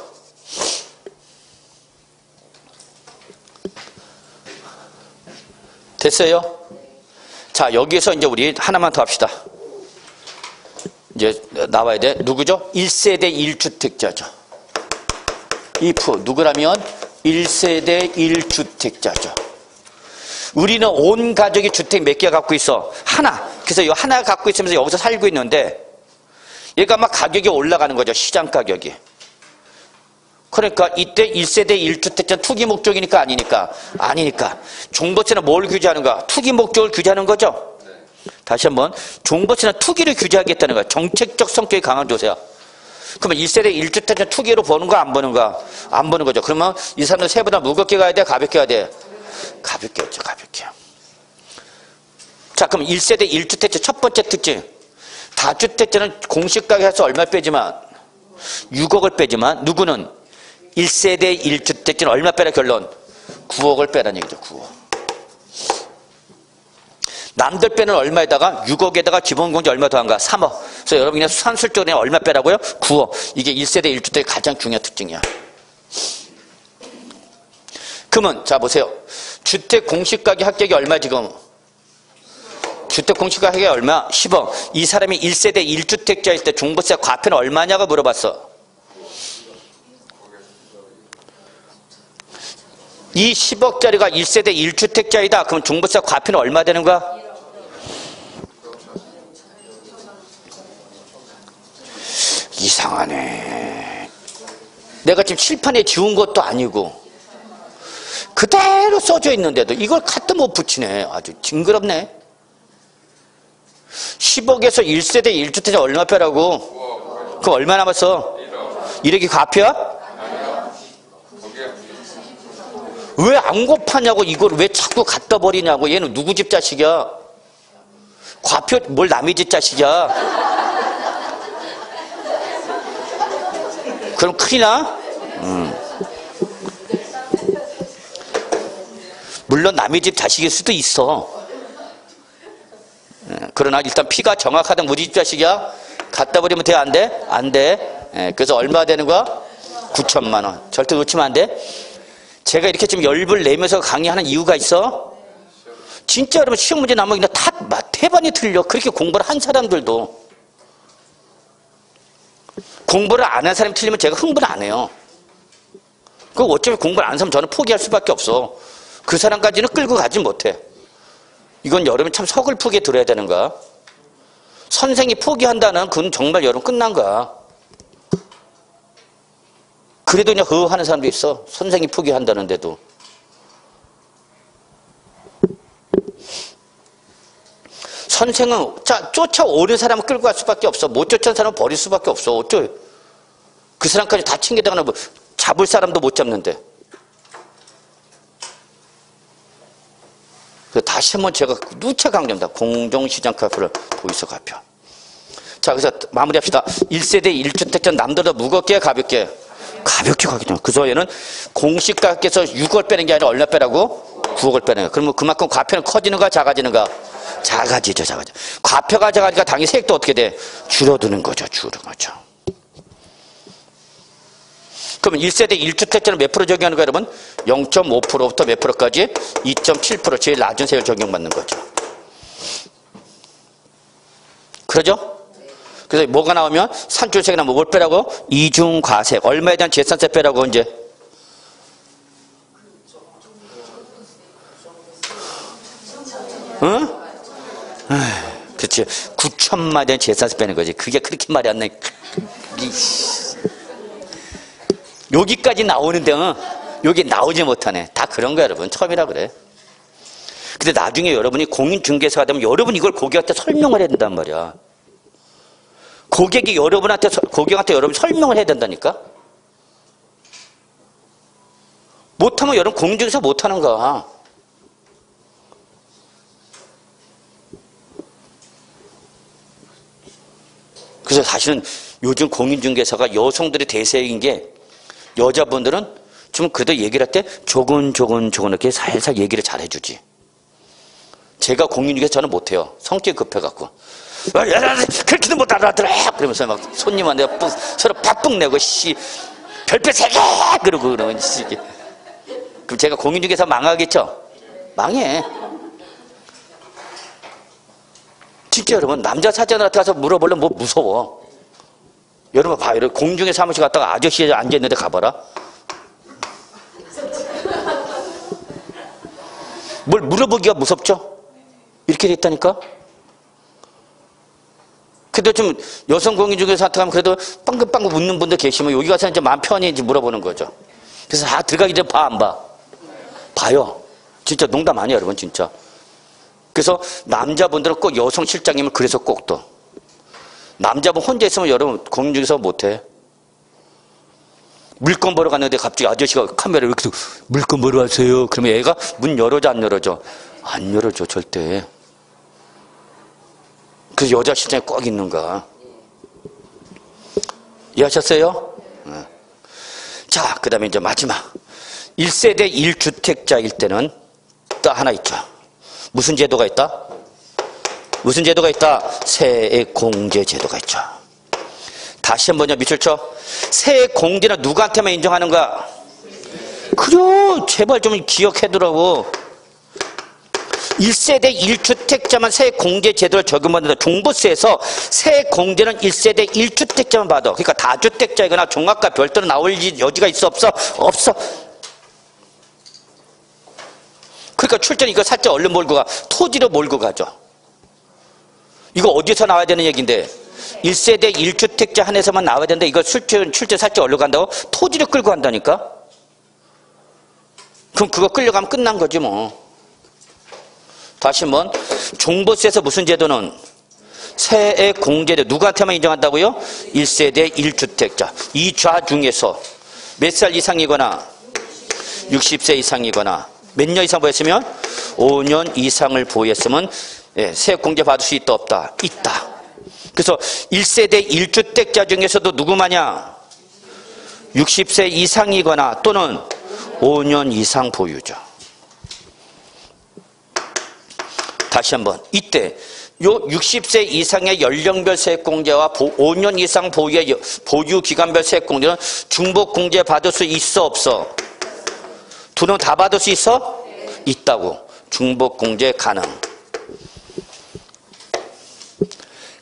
됐어요? 자, 여기에서 이제 우리 하나만 더 합시다. 이제 나와야 돼. 누구죠? 1세대 1주택자죠. if 누구라면 1세대 1주택자죠. 우리는 온 가족이 주택 몇 개 갖고 있어? 하나. 그래서 이 하나 갖고 있으면서 여기서 살고 있는데 얘가 막 가격이 올라가는 거죠. 시장 가격이. 그러니까 이때 1세대 1주택자 투기 목적이니까 아니니까? 아니니까. 종부세는 뭘 규제하는가? 투기 목적을 규제하는 거죠. 다시 한번 종부세는 투기를 규제하겠다는 거야. 정책적 성격이 강한 조세야. 그러면 1세대 1주택자 투기로 버는 거 안 버는가? 안 버는 거죠. 그러면 이 사람들 세보다 무겁게 가야 돼? 가볍게 가야 돼? 가볍게 했죠. 가볍게. 자, 그럼 1세대 1주택자 첫 번째 특징. 다주택자는 공시가격에서 얼마 빼지만 6억을 빼지만 누구는 1세대 1주택자는 얼마 빼라 결론? 9억을 빼라는 얘기죠. 9억. 남들 빼는 얼마에다가 6억에다가 기본공제 얼마 더한가? 3억. 그래서 여러분 그냥 산술적으로 얼마 빼라고요? 9억. 이게 1세대 1주택의 가장 중요한 특징이야. 그러면 자 보세요. 주택 공시가격 합격이 얼마 지금? 주택 공시가격이 얼마? 10억. 이 사람이 1세대 1주택자일 때 종부세 과표는 얼마냐고 물어봤어. 이 10억짜리가 1세대 1주택자이다. 그럼 종부세 과표는 얼마 되는 거야? 이상하네. 내가 지금 칠판에 지운 것도 아니고 그대로 써져 있는데도 이걸 갖다 못 붙이네. 아주 징그럽네. 10억에서 1세대 1주택자 얼마 빼라고? 그럼 얼마 남았어? 1억이 과표야? 왜 안 곱하냐고. 이걸 왜 자꾸 갖다 버리냐고. 얘는 누구 집 자식이야? 과표 뭘 남의 집 자식이야? 그럼 큰일 나? 물론 남의 집 자식일 수도 있어. 그러나 일단 피가 정확하다. 우리 집 자식이야? 갖다 버리면 돼? 안 돼? 안 돼. 그래서 얼마 되는 거야? 9천만 원. 절대 놓치면 안 돼. 제가 이렇게 좀 열불 내면서 강의하는 이유가 있어? 진짜 여러분 시험 문제 나오면 그냥 다 태반이 틀려. 그렇게 공부를 한 사람들도. 공부를 안 한 사람이 틀리면 제가 흥분 안 해요. 그 어차피 공부를 안 하면 저는 포기할 수밖에 없어. 그 사람까지는 끌고 가지 못해. 이건 여러분 참 서글프게 들어야 되는 거야. 선생이 포기한다는 그건 정말 여러분 끝난 거야. 그래도 그냥 하는 사람도 있어. 선생이 포기한다는데도. 선생은 쫓아오는 사람은 끌고 갈 수밖에 없어. 못 쫓아오는 사람은 버릴 수밖에 없어. 어쩌? 그 사람까지 다 챙겨다가는 뭐 잡을 사람도 못 잡는데. 그래서 다시 한번 제가 누차 강조합니다. 공정시장 과표를 보이소 과표. 자, 그래서 마무리합시다. 1세대 1주택자 남들보다 무겁게 가볍게? 가볍게 가기 때문에. 그래서 얘는 공시가격에서 6억을 빼는 게 아니라 얼마 빼라고? 9억을 빼는 거야. 그러면 그만큼 과표는 커지는가 작아지는가? 작아지죠, 작아져. 과표가 작아지니까 당연히 세액도 어떻게 돼? 줄어드는 거죠, 줄어드는 거죠. 그러면 1세대 1주택자는 몇 프로 적용하는 거예요, 여러분? 0.5%부터 몇 프로까지? 2.7% 제일 낮은 세율 적용받는 거죠. 그러죠? 그래서 뭐가 나오면 산출세가 나오면 뭘 빼라고? 이중과세액. 얼마에 대한 재산세 빼라고 이제? 응? 그렇지. 9천만 대한 재산세 빼는 거지. 그게 그렇게 말이 안 나. 여기까지 나오는데 여기 나오지 못하네. 다 그런 거야, 여러분. 처음이라 그래. 근데 나중에 여러분이 공인중개사가 되면 여러분 이걸 고객한테 설명을 해야 된단 말이야. 고객한테 여러분 설명을 해야 된다니까. 못하면 여러분 공인중개사 못하는 거야. 그래서 사실은 요즘 공인중개사가 여성들이 대세인 게 여자분들은 좀 그래도 얘기를 할 때 조곤조곤 이렇게 살살 얘기를 잘 해주지. 제가 공인중개사 저는 못해요. 성격이 급해갖고. 그렇게도 못 알아들어! 그러면서 막 손님한테 서로 팍풍 내고, 별표 3개! 그러면, 그럼 제가 공인중개사 망하겠죠? 망해. 진짜 여러분, 남자 사장한테 가서 물어보려면 뭐 무서워. 여러분 봐요. 공중에 사무실 갔다가 아저씨 앉아있는데 가봐라. 뭘 물어보기가 무섭죠? 이렇게 됐다니까? 그래도 좀 여성 공인중개사 가면 그래도 빵긋빵긋 웃는 분들 계시면 여기 가서 이제 마음 편히 이제 물어보는 거죠. 그래서 들어가기 전에 봐, 안 봐? 봐요. 진짜 농담 아니에요, 여러분, 진짜. 그래서 남자분들은 꼭 여성 실장님은 그래서 꼭 또. 남자분 혼자 있으면 여러분 공인중개사 못해. 물건 보러 갔는데 갑자기 아저씨가 카메라를 이렇게 물건 보러 왔어요. 그러면 애가 문 열어줘 안 열어줘? 안 열어줘 절대. 그래서 여자 실장이 꼭 있는가. 이해하셨어요? 자, 그 다음에 이제 마지막 1세대 1주택자일 때는 또 하나 있죠. 무슨 제도가 있다? 무슨 제도가 있다? 세액공제 제도가 있죠. 다시 한번요, 밑줄 쳐. 세액공제는 누구한테만 인정하는 거야? 그래, 제발 좀 기억해두라고. 1세대 1주택자만 세액공제 제도를 적용받는다. 종부세에서 세액공제는 1세대 1주택자만 받아. 그러니까 다주택자이거나 종합과 별도로 나올 여지가 있어, 없어? 없어. 그러니까 출전 이거 살짝 얼른 몰고 가. 토지로 몰고 가죠. 이거 어디서 나와야 되는 얘기인데 1세대 1주택자 한해서만 나와야 되는데 이거 출전 살짝 얼른 간다고? 토지를 끌고 간다니까? 그럼 그거 끌려가면 끝난 거지 뭐. 다시 한번 종부세에서 무슨 제도는 세액공제도 누구한테만 인정한다고요? 1세대 1주택자. 이 좌 중에서 몇 살 이상이거나 60세 이상이거나 몇 년 이상 보였으면 5년 이상을 보였으면 세액공제 받을 수 있다 없다? 있다. 그래서 1세대 1주택자 중에서도 누구마냐? 60세 이상이거나 또는 5년 이상 보유죠. 다시 한번 이때 요 60세 이상의 연령별 세액공제와 5년 이상 보유의 보유기간별 세액공제는 중복공제 받을 수 있어 없어? 두 놈 다 받을 수 있어? 있다고. 중복공제 가능.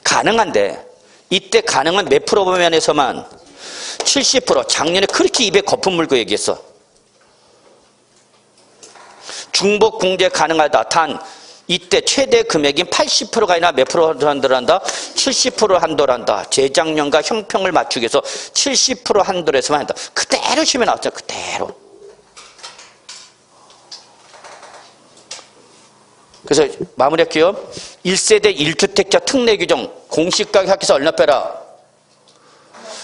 가능한데 이때 가능한 몇 프로 면에서만 70%. 작년에 그렇게 입에 거품 물고 얘기했어. 중복공제 가능하다. 단 이때 최대 금액인 80%가 아니라 몇 프로 한도란다? 70% 한도란다. 재작년과 형평을 맞추기 위해서 70% 한도에서만 한다. 그대로 시험에 나왔죠. 그대로. 그래서 마무리할게요. 1세대 1주택자 특례 규정 공시가격 합해서 얼마 빼라?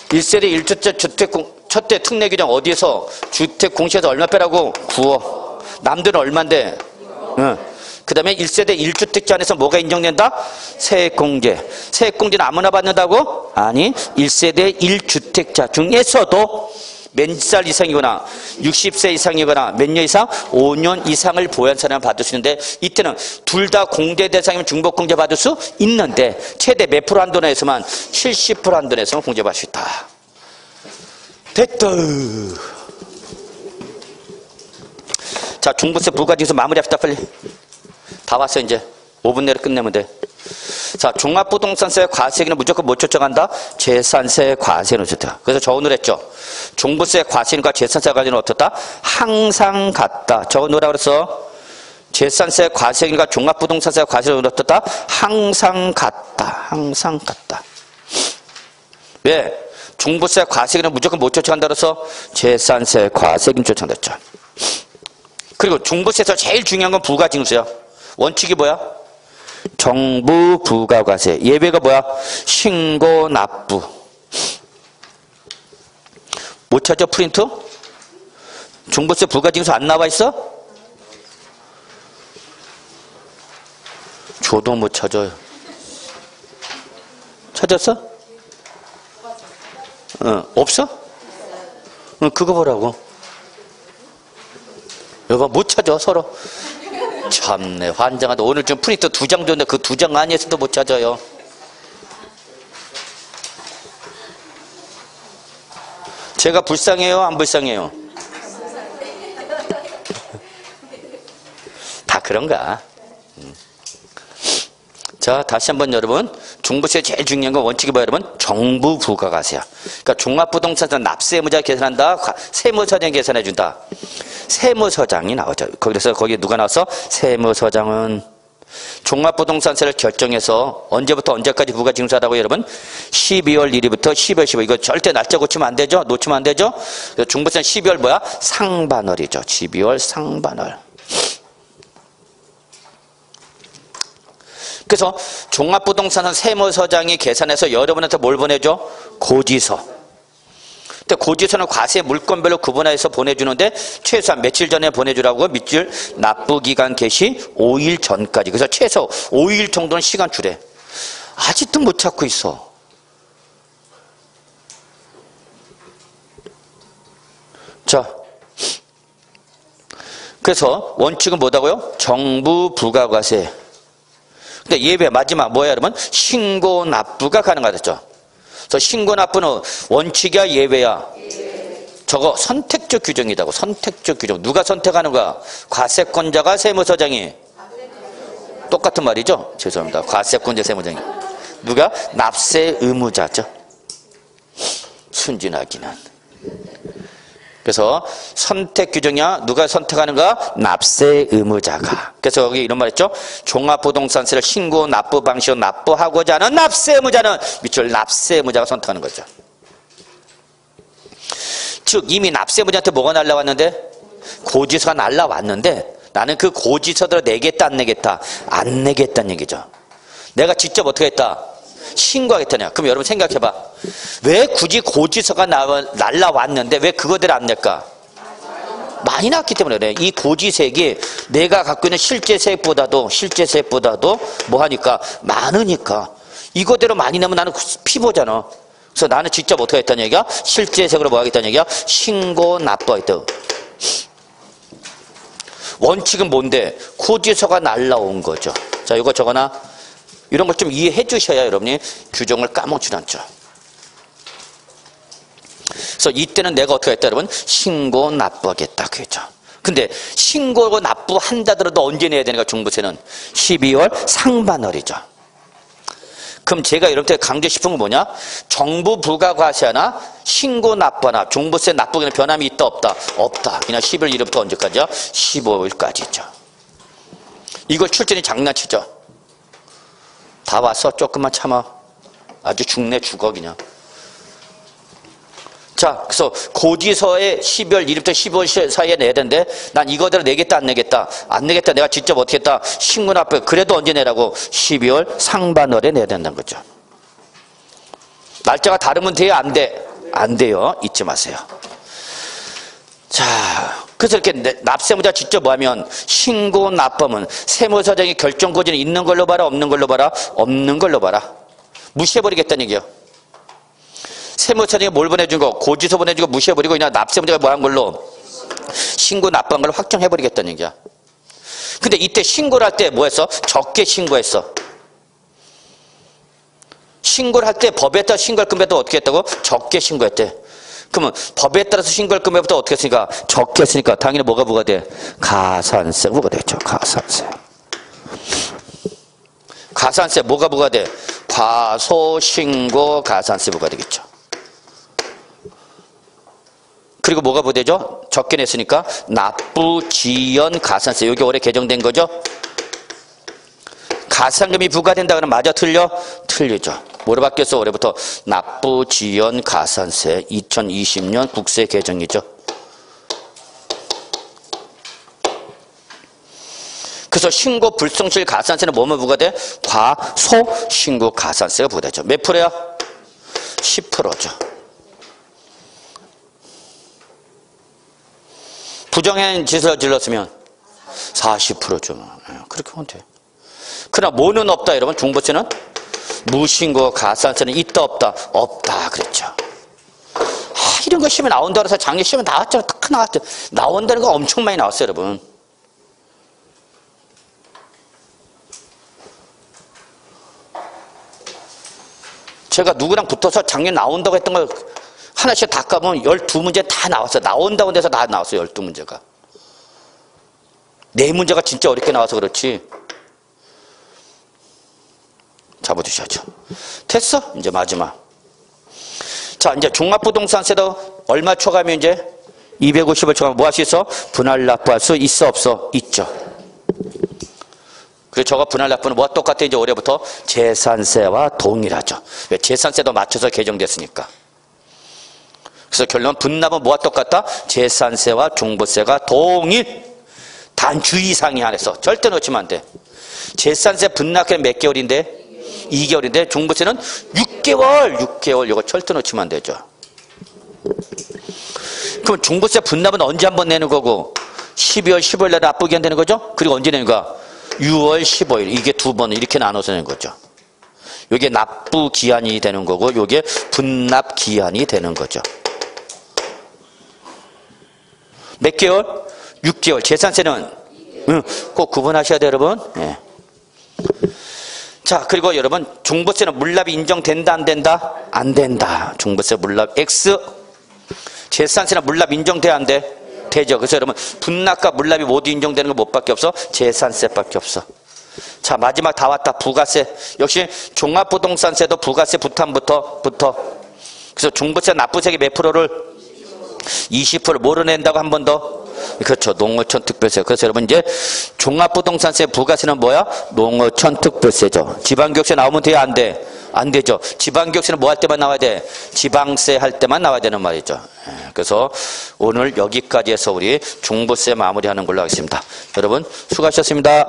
1세대 1주택 주택 첫대 특례 규정 어디에서? 주택 공시에서 얼마 빼라고? 9억. 남들은 얼만데? 응. 그 다음에 1세대 1주택자 안에서 뭐가 인정된다? 세액공제. 세액공제는 아무나 받는다고? 아니, 1세대 1주택자 중에서도 몇 살 이상이거나 60세 이상이거나 몇 년 이상? 5년 이상을 보유한 사람은 받을 수 있는데 이때는 둘 다 공제 대상이면 중복공제 받을 수 있는데 최대 몇 프로 한도 내에서만 70% 한도 내에서만 공제받을 수 있다. 됐다. 자, 중부세 부가지수 마무리합시다. 빨리. 다 왔어 이제. 5분 내로 끝내면 돼. 자, 종합부동산세 과세액은 무조건 뭐 초청한다? 재산세 과세는 좋다. 그래서 저 오늘 했죠. 종부세 과세인과 재산세 과세는 어떻다? 항상 같다. 저거 뭐라 그랬어? 재산세 과세액과 종합부동산세 과세는 어떻다? 항상 같다. 항상 같다. 왜? 종부세 과세액은 무조건 뭐 초청한다 그래서 재산세 과세액은 초청됐죠. 그리고 종부세에서 제일 중요한 건 부가징수야. 원칙이 뭐야? 정부 부가과세. 예외가 뭐야? 신고 납부. 못 찾아 프린트? 종부세 부가징수 안 나와 있어? 저도 못 찾아요. 찾았어? 없어? 그거 보라고. 여봐 못 찾아 서로. 참네 환장하다. 오늘 좀 프린트 2장 줬는데 그 2장 안에서도 못 찾아요. 제가 불쌍해요 안 불쌍해요? 다 그런가? 자, 다시 한번 여러분, 종부세 제일 중요한 건 원칙이 뭐야 여러분? 정부 부가과세야. 그러니까 종합부동산세 납세 의무자 계산한다, 세무서장 계산해준다. 세무서장이 나오죠. 그래서 거기에 누가 나왔어? 세무서장은 종합부동산세를 결정해서 언제부터 언제까지 부가징수하라고 여러분? 12월 1일부터 12월 15일. 이거 절대 날짜 고치면 안 되죠? 놓치면 안 되죠? 종부세는 12월 뭐야? 상반월이죠. 12월 상반월. 그래서 종합부동산은 세무서장이 계산해서 여러분한테 뭘 보내줘? 고지서. 근데 고지서는 과세 물건별로 구분해서 보내주는데 최소한 며칠 전에 보내주라고 밑줄 납부기간 개시 5일 전까지. 그래서 최소 5일 정도는 시간 주래. 아직도 못 찾고 있어. 자, 그래서 원칙은 뭐다고요? 정부 부가과세. 근데 예외 마지막 뭐야 여러분? 신고 납부가 가능하겠죠. 그래서 신고 납부는 원칙이야 예외야? 저거 선택적 규정이라고. 선택적 규정. 누가 선택하는 거야? 과세권자가 세무서장이. 똑같은 말이죠? 죄송합니다. 과세권자 세무장이. 누가? 납세 의무자죠. 순진하기는. 그래서 선택 규정이야. 누가 선택하는가? 납세 의무자가. 그래서 여기 이런 말 했죠. 종합부동산세를 신고 납부 방식으로 납부하고자 하는 납세 의무자는 밑줄 납세 의무자가 선택하는 거죠. 즉 이미 납세 의무자한테 뭐가 날라왔는데? 고지서가 날라왔는데 나는 그 고지서대로 내겠다 안 내겠다? 안 내겠다는 얘기죠. 내가 직접 어떻게 했다? 신고하겠다냐. 그럼 여러분 생각해봐. 왜 굳이 고지서가 날라왔는데 왜 그거대로 안 낼까? 많이 나왔기 때문에 그래. 이 고지세액이 내가 갖고 있는 실제 세액보다도 뭐 하니까? 많으니까. 이거대로 많이 내면 나는 피보잖아. 그래서 나는 직접 어떻게 했다는 얘기야? 실제 세액으로 뭐 하겠다는 얘기야? 신고 납부하겠다. 원칙은 뭔데? 고지서가 날라온 거죠. 자, 이거 적어놔. 이런 걸 좀 이해해 주셔야 여러분이 규정을 까먹지 않죠. 그래서 이때는 내가 어떻게 했다 여러분? 신고 납부하겠다 그랬죠. 근데 신고고 납부한다더라도 언제 내야 되는가 종부세는? 12월 상반월이죠. 그럼 제가 여러분한테 강조 싶은 건 뭐냐? 정부 부가과세하나 신고 납부하나 종부세 납부에는 변함이 있다 없다? 없다. 그냥 11월 1일부터 언제까지요? 15일까지죠. 이거 출전이 장난치죠. 다 왔어. 조금만 참아. 아주 죽네 죽어 그냥. 자, 그래서 고지서에 12월 1일부터 15일 사이에 내야 되는데 난 이거대로 내겠다 안 내겠다? 안 내겠다. 내가 직접 어떻게 했다? 신고 납부. 그래도 언제 내라고? 12월 상반월에 내야 된다는 거죠. 날짜가 다르면 돼요? 안 돼? 안 돼요. 잊지 마세요. 자, 그래서 이렇게 납세의무자 직접 뭐 하면 신고 납부하면 세무서장이 결정고지는 있는 걸로 봐라 없는 걸로 봐라? 없는 걸로 봐라. 무시해버리겠다는 얘기요. 세무서장이 뭘 보내준 거? 고지서 보내준 거 무시해버리고 그냥 납세의무자가 뭐 한 걸로? 신고 납부한 걸로 확정해버리겠다는 얘기야. 근데 이때 신고를 할 때 뭐 했어? 적게 신고했어. 신고를 할 때 법에 따라 신고할 금액도 어떻게 했다고? 적게 신고했대. 그러면 법에 따라서 신고할 금액부터 어떻게 했으니까? 적게 했으니까 당연히 뭐가 부과돼? 가산세가 부과되겠죠. 가산세. 가산세 뭐가 부과돼? 과소, 신고, 가산세 부과되겠죠. 그리고 뭐가 부과되죠? 적게 냈으니까 납부, 지연, 가산세. 여기 올해 개정된 거죠? 가산금이 부과된다 그러면 맞아 틀려? 틀리죠. 뭐로 바뀌었어? 올해부터 납부, 지연, 가산세 2020년 국세 개정이죠. 그래서 신고 불성실 가산세는 뭐뭐 부과돼? 과소 신고 가산세가 부과되죠. 몇 프로야? 10%죠. 부정행 짓을 질렀으면 40%죠. 그렇게 하면 돼. 그러나 뭐는 없다 여러분? 종부세는 무신고 가산세는 있다 없다? 없다 그랬죠. 이런 거 시험에 나온다고 해서 작년 시험에 나왔잖아. 딱 나왔죠. 나온다는 거 엄청 많이 나왔어요 여러분. 제가 누구랑 붙어서 작년 나온다고 했던 걸 하나씩 다 까보면 12문제 다 나왔어요. 나온다고 해서 다 나왔어요. 12문제가. 4문제가 진짜 어렵게 나와서 그렇지. 잡아두셔야죠. 됐어? 이제 마지막. 자, 이제 종합부동산세도 얼마 초과하면 이제 250을 초과하면 뭐 할 수 있어? 분할 납부할 수 있어 없어? 있죠. 그리고 저거 분할 납부는 뭐가 똑같아? 이제 올해부터 재산세와 동일하죠. 왜? 재산세도 맞춰서 개정됐으니까. 그래서 결론 분납은 뭐가 똑같다? 재산세와 종부세가 동일. 단 주의사항이 안에서 절대 놓치면 안 돼. 재산세 분납기간 몇 개월인데? 2개월인데 종부세는 6개월 이거 절대 놓치면 안 되죠. 그럼 종부세 분납은 언제 한번 내는 거고 12월 15일 날 납부기한 되는 거죠? 그리고 언제 내는 거야? 6월 15일. 이게 두 번 이렇게 나눠서 내는 거죠. 이게 납부기한이 되는 거고 이게 분납기한이 되는 거죠. 몇 개월? 6개월. 재산세는 꼭 구분하셔야 돼요 여러분. 네. 자, 그리고 여러분, 종부세는 물납이 인정된다, 안 된다? 안 된다. 종부세 물납 X. 재산세는 물납 인정돼, 안 돼? 되죠. 그래서 여러분, 분납과 물납이 모두 인정되는 거 뭐밖에 없어? 재산세밖에 없어. 자, 마지막 다 왔다. 부가세. 역시 종합부동산세도 부가세 붙어. 그래서 종부세 납부세액이 몇 프로를? 20%를 뭐로 낸다고 한 번 더? 그렇죠. 농어촌 특별세. 그래서 여러분 이제 종합부동산세 부가세는 뭐야? 농어촌 특별세죠. 지방교육세 나오면 돼야 안 돼? 안 되죠. 지방교육세는 뭐 할 때만 나와야 돼? 지방세 할 때만 나와야 되는 말이죠. 그래서 오늘 여기까지 해서 우리 종부세 마무리하는 걸로 하겠습니다. 여러분 수고하셨습니다.